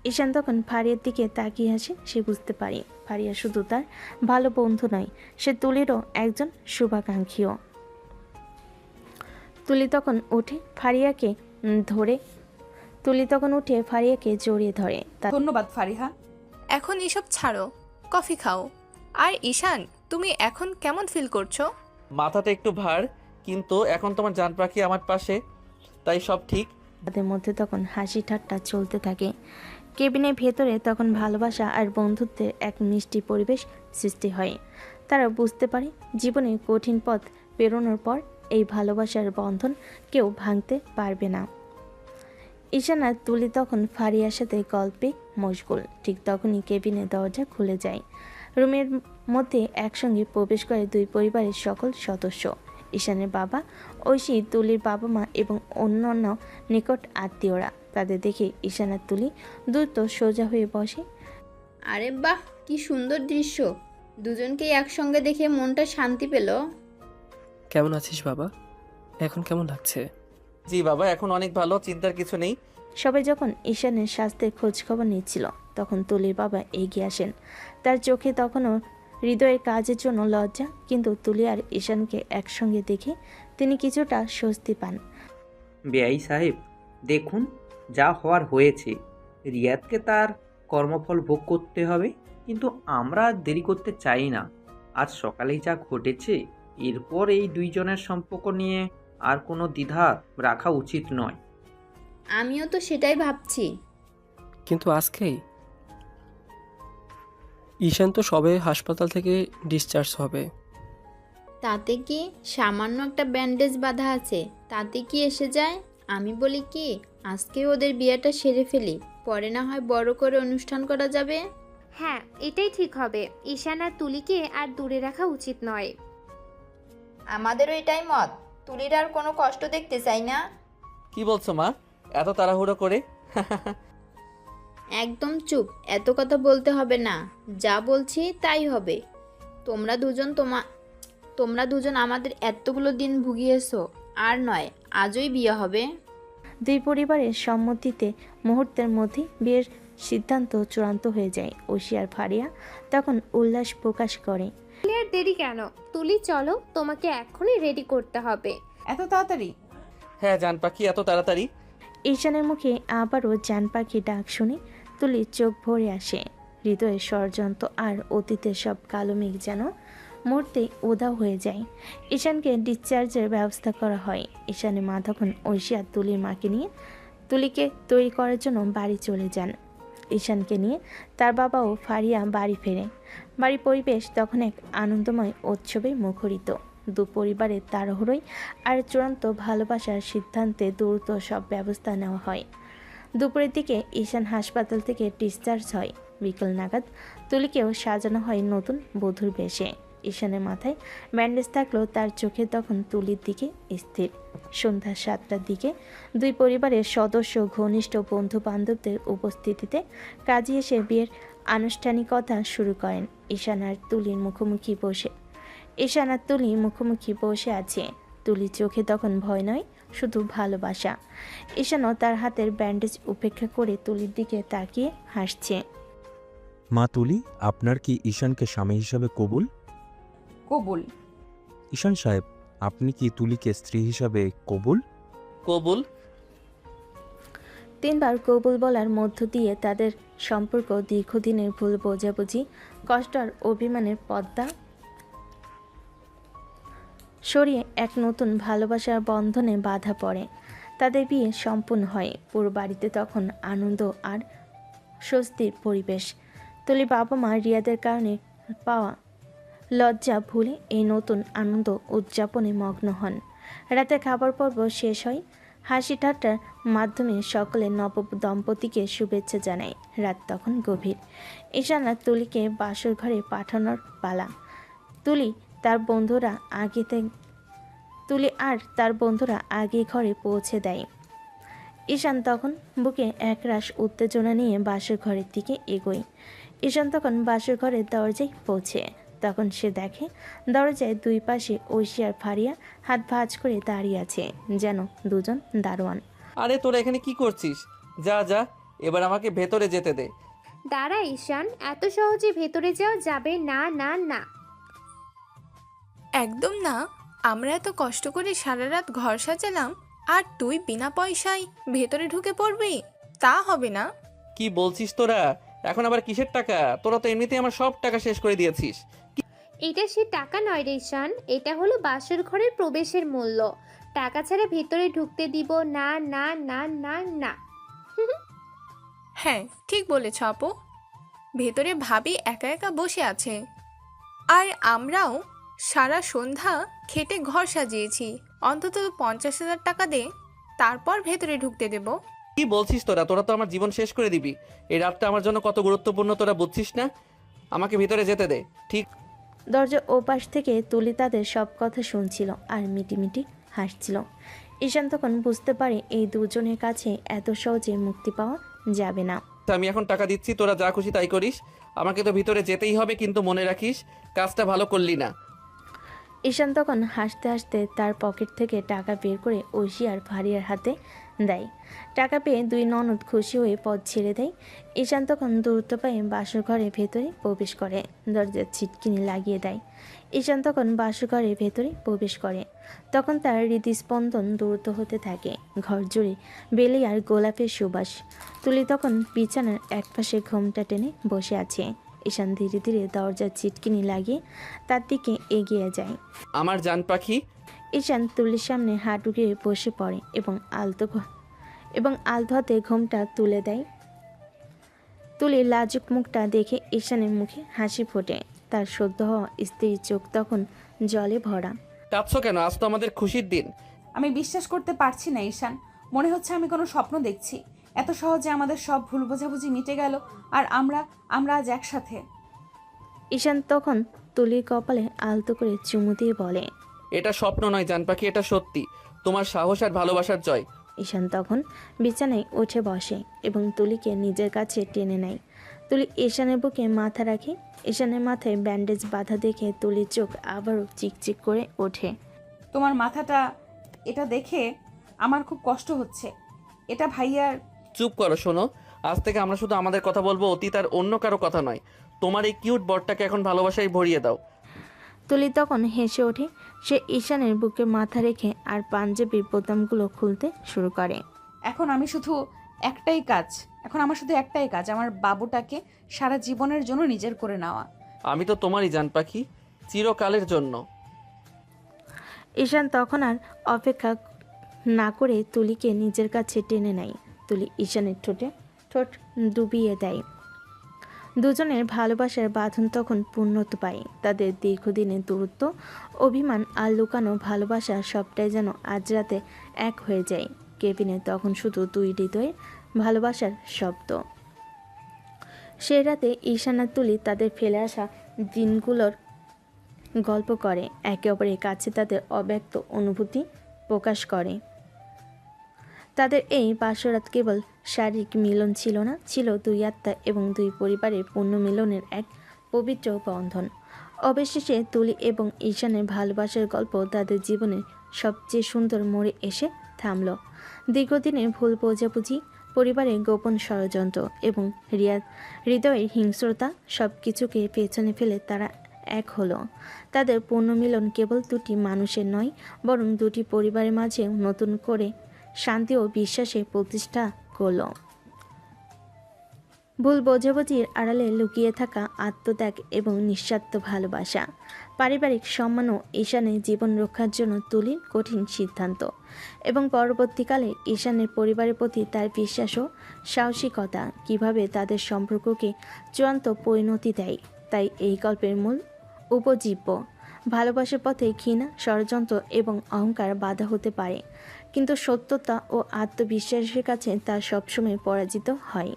ঈশান ফারিয়ার দিকে তাকিয়ে হাসে। সে বুঝতে পারে ফারিয়া শুধু তার ভালো বন্ধু নয়, সে তুলিরও একজন শুভাকাঙ্ক্ষীও। তুলি তখন উঠে ফারিয়াকে জড়িয়ে ধরে। ধন্যবাদ ফারিহা। এখন এসব ছাড়ো, কফি খাও। আর ঈশান, তুমি এখন কেমন ফিল করছো? মাথাটা একটু ভার, কিন্তু এখন তোমার জান পাখি আমার পাশে, তাই সব ঠিক। তাদের মধ্যে তখন হাসি ঠাট্টা চলতে থাকে। কেবিনের ভেতরে তখন ভালোবাসা আর বন্ধুত্বের এক মিষ্টি পরিবেশ সৃষ্টি হয়। তারা বুঝতে পারে জীবনে কঠিন পথ পেরোনোর পর এই ভালোবাসার বন্ধন কেউ ভাঙতে পারবে না। ঈশান আর তুলি তখন ফারিয়ার সাথে গল্পে মশগুল। ঠিক তখনই কেবিনের দরজা খুলে যায়। রুমের মধ্যে একসঙ্গে প্রবেশ করে দুই পরিবারের সকল সদস্য। ঈশানের বাবা, ঐশী, তুলির বাবা মা এবং অন্যান্য নিকট আত্মীয়রা। তাদের দেখে ঈশান আর তুলি দ্রুত সোজা হয়ে বসে। আরে বাহ, কি সুন্দর দৃশ্য! দুজনকেই একসঙ্গে দেখে মনটা শান্তি পেল। কেমন আছিস বাবা? এখন কেমন লাগছে? জি বাবা, এখন অনেক ভালো, চিন্তার কিছু নেই। সবাই যখন ঈশানের স্বাস্থ্যের খোঁজ খবর নিচ্ছিল তখন তুলির বাবা এগিয়ে আসেন। তার চোখে তখনও হৃদয়ের কাজের জন্য লজ্জা, কিন্তু তুলি আর ঈশানকে একসঙ্গে দেখে তিনি কিছুটা স্বস্তি পান। বেআই সাহেব, দেখুন যা হওয়ার হয়েছে। রিয়াদকে তার কর্মফল ভোগ করতে হবে, কিন্তু আমরা আর দেরি করতে চাই না। আজ সকালেই যা ঘটেছে, এরপর এই দুইজনের সম্পর্ক নিয়ে আর কোনো দ্বিধা রাখা উচিত নয়। আমিও তো সেটাই ভাবছি। কিন্তু আজকেই ঈশান তো সবে হাসপাতাল থেকে ডিসচার্জ হবে। তাতে কি? সামান্য একটা ব্যান্ডেজ বাঁধা আছে, তাতে কি এসে যায়? আমি বলি কি, আজকে ওদের বিয়েটা সেরে ফেলি, পরে না হয় বড় করে অনুষ্ঠান করা যাবে। হ্যাঁ, এটাই ঠিক হবে। ঈশান আর তুলিকে আর দূরে রাখা উচিত নয়। আমাদেরও এটাই মত। তুলির আর কোনো কষ্ট দেখতে চাই না। কি বলছো মা, এত তাড়াহুড়ো করে? একদম চুপ, এত কথা বলতে হবে না। যা বলছি তাই হবে। তোমরা দুজন আমাদের এতগুলো দিন ভুগিয়েছো, আর নয় আজই বিয়ে হবে। দুই পরিবারের সম্মতিতে মুহূর্তের মধ্যে বিয়ের সিদ্ধান্ত চূড়ান্ত হয়ে যায়। ঐশী আর ফারিয়া তখন উল্লাস প্রকাশ করে। আর দেরি কেন? তুলি চলো, তোমাকে এখনই রেডি করতে হবে। এত তাড়াতাড়ি? হ্যাঁ জান পাখি, এত তাড়াতাড়ি? ঈশানের মুখে আবারও জান পাখি ডাক শুনে তুলির চোখ ভরে আসে। হৃদয়ের ষড়যন্ত্র আর অতীতের সব কালো মেঘ যেন মুহূর্তে উধাও হয়ে যায়। ঈশানকে ডিসচার্জের ব্যবস্থা করা হয়। ঈশানের মা তখন ঐশী আর তুলির মাকে নিয়ে তুলিকে তৈরি করার জন্য বাড়ি চলে যান। ঈশানকে নিয়ে তার বাবা ও ফারিয়া বাড়ি ফেরে। বাড়ির পরিবেশ তখন এক আনন্দময় উৎসবে মুখরিত। দু পরিবারের তাড়াহুড়োয় আর চূড়ান্ত ভালোবাসার সিদ্ধান্তে দ্রুত সব ব্যবস্থা নেওয়া হয়। দুপুরের দিকে ঈশান হাসপাতাল থেকে ডিসচার্জ হয়। বিকেল নাগাদ তুলিকেও সাজানো হয় নতুন বধূর বেশে। ঈশানের মাথায় ব্যান্ডেজ থাকলেও তার চোখে তখন তুলির দিকে স্থির। সন্ধ্যা 7টার দিকে দুই পরিবারের সদস্য, ঘনিষ্ঠ বন্ধু বান্ধবদের উপস্থিতিতে কাজী এসে বিয়ের আনুষ্ঠানিকতা শুরু করেন। ঈশান আর তুলি মুখোমুখি বসে আছে। তুলির চোখে তখন ভয় নয়, শুধু ভালোবাসা। ঈশানও তার হাতের ব্যান্ডেজ উপেক্ষা করে তুলির দিকে তাকিয়ে হাসছে। মা তুলি, আপনার কি ঈশানকে স্বামী হিসাবে কবুল? কবুল। ঈশান সাহেব, আপনি কি তুলিকে স্ত্রী হিসাবে কবুল? কবুল। 3 বার কবুল বলার মধ্য দিয়ে তাদের সম্পর্ক দীর্ঘদিনের ভুল বোঝাবুঝি কষ্ট আর অভিমানের পর্দা সরিয়ে এক নতুন ভালোবাসার বন্ধনে বাধা পড়ে। তাদের বিয়ে সম্পূর্ণ হয়। পুরো বাড়িতে তখন আনন্দ আর স্বস্তির পরিবেশ। তুলি বাবা মা রিয়াদের কারণে পাওয়া লজ্জা ভুলে এই নতুন আনন্দ উদযাপনে মগ্ন হন। রাতে খাবার পর্ব শেষ হয়। হাসি ঠাট্টার মাধ্যমে সকলে নব দম্পতিকে শুভেচ্ছা জানায়। রাত তখন গভীর। ঈশান আর তুলিকে বাসর ঘরে পাঠানোর পালা। তুলি আর তার বন্ধুরা আগে ঘরে পৌঁছে দেয়। ঈশান তখন বুকে একরাশ উত্তেজনা নিয়ে বাসর ঘরের দিকে এগোয়। ঈশান তখন বাসর ঘরের দরজায় পৌঁছে। তখন সে দেখে দরজায় দুই পাশে ঐশী আর ফারিয়া হাত ভাঁজ করে দাঁড়িয়ে আছে, যেন দুজন দারোয়ান। আরে তোরা এখানে কি করছিস? যা যা, এবার আমাকে ভেতরে যেতে দে। দাঁড়া ঈশান, এত সহজে ভেতরে যাওয়া যাবে না। না না, একদম না। আমরা এত কষ্ট করে সারা রাত ঘর সাজালাম, আর তুই বিনা পয়সায় ভেতরে ঢুকে পড়বি? তা হবে না। কি বলছিস তোরা? এখন আবার কিসের টাকা? তোরা তো এমনিতেই আমার সব টাকা শেষ করে দিয়েছিস। এটা সে টাকা নয় রে ঈশান, এটা হলো বাসর ঘরের প্রবেশের মূল্য। টাকা ছাড়া ভেতরে ঢুকতে দিব না। না না না না। হ্যাঁ, ঠিক বলেছ আপু। ভেতরে ভাবি একা একা বসে আছে, আর আমরাও সারা সন্ধ্যা খেটে ঘর সাজিয়েছি। অন্তত 50,000 টাকা দে, তারপর ভেতরে ঢুকতে দেব। কি বলছিস তোরা? তোরা তো আমার জীবন শেষ করে দিবি। এই রাতটা আমার জন্য কত গুরুত্বপূর্ণ তোরা বুঝছিস না? আমাকে ভিতরে যেতে দে। ঠিক। দরজার ওপাশ থেকে তুলি তাদের সব কথা শুনছিল আর মিটিমিটি হাসছিল। ঈশান তখন বুঝতে পারে এই দুজনের কাছে এত সহজে মুক্তি পাওয়া যাবে না। আমি এখন টাকা দিচ্ছি, তোরা যা খুশি তাই করিস। আমাকে তো ভিতরে যেতেই হবে, কিন্তু মনে রাখিস কাজটা ভালো করলি না। ঈশান তখন হাসতে হাসতে তার পকেট থেকে টাকা বের করে ঐশী আর ফারিয়ার হাতে দেয়। টাকা পেয়ে দুই ননদ খুশি হয়ে পথ ছেড়ে দেয়। ঈশান তখন দ্রুত পায়ে বাসর ঘরের ভেতরে প্রবেশ করে, দরজার ছিটকিনি লাগিয়ে দেয়। ঈশান তখন বাসর ঘরের ভেতরে প্রবেশ করে। তখন তার হৃদস্পন্দন দ্রুত হতে থাকে। ঘর জুড়ে বেলি আর গোলাপের সুবাস। তুলি তখন বিছানার একপাশে ঘোমটা টেনে বসে আছে। ঈশান ধীরে ধীরে দরজার ছিটকিনি লাগিয়ে তার দিকে এগিয়ে যায়। আমার জান পাখি। ঈশান তুলির সামনে হাঁটু গিয়ে বসে পড়ে এবং আলতো হাতে ঘোমটা তুলে দেয়। তুলির লাজুক মুখটা দেখে ঈশানের মুখে হাসি ফোটে। তার সদ্য হওয়া স্ত্রীর চোখ তখন জলে ভরা। কাঁদছো কেন? আজ তো আমাদের খুশির দিন। আমি বিশ্বাস করতে পারছি না ঈশান, মনে হচ্ছে আমি কোনো স্বপ্ন দেখছি। এত সহজে আমাদের সব ভুল বোঝাবুঝি মিটে গেল, আর আমরা আজ একসাথে। ঈশান তখন তুলির কপালে আলতো করে চুমু দিয়ে বলে, এটা স্বপ্ন নয় জান পাখি, এটা সত্যি। তোমার সাহস আর ভালোবাসার জয়। ঈশান তখন বিছানায় উঠে বসে এবং তুলিকে নিজের কাছে টেনে নেয়। তুলি ঈশানের বুকে মাথা রাখে। ঈশানের মাথায় ব্যান্ডেজ বাঁধা দেখে তুলির চোখ আবারও চিকচিক করে ওঠে। তোমার মাথাটা, এটা দেখে আমার খুব কষ্ট হচ্ছে। এটা ভাইয়ার। চুপ করো, শোনো। আজ থেকে আমরা শুধু আমাদের কথা বলবো, অতীত আর অন্য কারো কথা নয়। তোমার এই কিউট বরটাকে এখন ভালোবাসায় ভরিয়ে দাও। তুলি তখন হেসে ওঠে। সে ঈশানের বুকে মাথা রেখে আর পাঞ্জাবির বোতামগুলো খুলতে শুরু করে। এখন আমার শুধু একটাই কাজ, আমার বাবুটাকে সারা জীবনের জন্য নিজের করে নেওয়া। আমি তো তোমারই জান পাখি, চিরকালের জন্য। ঈশান তখন আর অপেক্ষা না করে তুলিকে নিজের কাছে টেনে নেয়। তুলি ঈশানের ঠোঁট ডুবিয়ে দেয়। দুজনের ভালোবাসার বাঁধন তখন পূর্ণতা পায়। তাদের দীর্ঘদিনের দূরত্ব, অভিমান আর লুকানো ভালোবাসা সবটাই যেন আজ রাতে এক হয়ে যায়। কেবিনে তখন শুধু দুই হৃদয়ের ভালোবাসার শব্দ। সে রাতে ঈশান আর তুলি তাদের ফেলে আসা দিনগুলোর গল্প করে, একে অপরের কাছে তাদের অব্যক্ত অনুভূতি প্রকাশ করে। তাদের এই বাসরাত কেবল শারীরিক মিলন ছিল না, ছিল দুই আত্মা এবং দুই পরিবারের পূর্ণ মিলনের এক পবিত্র বন্ধন। অবশেষে তুলি এবং ঈশানের ভালোবাসার গল্প তাদের জীবনের সবচেয়ে সুন্দর মোড়ে এসে থামল। দীর্ঘদিনের ভুল বোঝাবুঝি, পরিবারের গোপন ষড়যন্ত্র এবং হৃদয়ের হিংস্রতা সব কিছুকে পেছনে ফেলে তারা এক হলো। তাদের পূর্ণ মিলন কেবল দুটি মানুষের নয়, বরং দুটি পরিবারের মাঝে নতুন করে শান্তি ও বিশ্বাসে প্রতিষ্ঠা করল। ভুল বোঝাবুঝির আড়ালে লুকিয়ে থাকা আত্মত্যাগ এবং নিঃস্বার্থ ভালোবাসা, পারিবারিক সম্মান ও ঈশানের জীবন রক্ষার জন্য তুলির কঠিন সিদ্ধান্ত এবং পরবর্তীকালে ঈশানের পরিবারের প্রতি তার বিশ্বাস ও সাহসিকতা কিভাবে তাদের সম্পর্ককে চূড়ান্ত পরিণতি দেয়, তাই এই গল্পের মূল উপজীব্য। ভালোবাসার পথে ঘৃণা, ষড়যন্ত্র এবং অহংকার বাধা হতে পারে, কিন্তু সত্যতা ও আত্মবিশ্বাসের কাছে তা সবসময় পরাজিত হয়।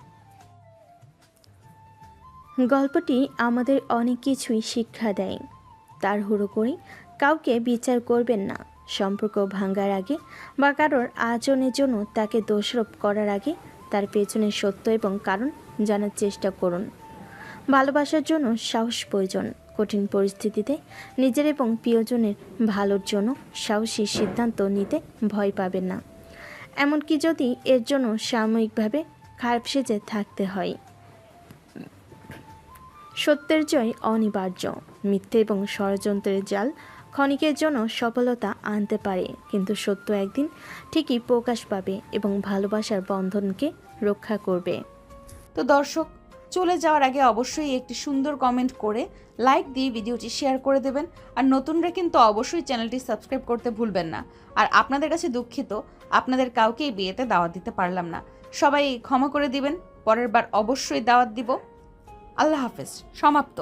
গল্পটি আমাদের অনেক কিছুই শিক্ষা দেয়। তাড়াহুড়ো করে কাউকে বিচার করবেন না। সম্পর্ক ভাঙার আগে বা কারোর আচরণের জন্য তাকে দোষারোপ করার আগে তার পেছনের সত্য এবং কারণ জানার চেষ্টা করুন। ভালোবাসার জন্য সাহস প্রয়োজন। কঠিন পরিস্থিতিতে নিজের এবং প্রিয়জনের ভালোর জন্য সাহসী সিদ্ধান্ত নিতে ভয় পাবেন না, এমনকি যদি এর জন্য সাময়িকভাবে খারাপ সেজে থাকতে হয়। সত্যের জয় অনিবার্য। মিথ্যে এবং ষড়যন্ত্রের জাল ক্ষণিকের জন্য সফলতা আনতে পারে, কিন্তু সত্য একদিন ঠিকই প্রকাশ পাবে এবং ভালোবাসার বন্ধনকে রক্ষা করবে। তো দর্শক, চলে যাওয়ার আগে অবশ্যই একটি সুন্দর কমেন্ট করে লাইক দিয়ে ভিডিওটি শেয়ার করে দেবেন। আর নতুনরা কিন্তু অবশ্যই চ্যানেলটি সাবস্ক্রাইব করতে ভুলবেন না। আর আপনাদের কাছে দুঃখিত, আপনাদের কাউকেই বিয়েতে দাওয়াত দিতে পারলাম না, সবাই ক্ষমা করে দিবেন। পরের বার অবশ্যই দাওয়াত দিব। আল্লাহ হাফেজ। সমাপ্ত।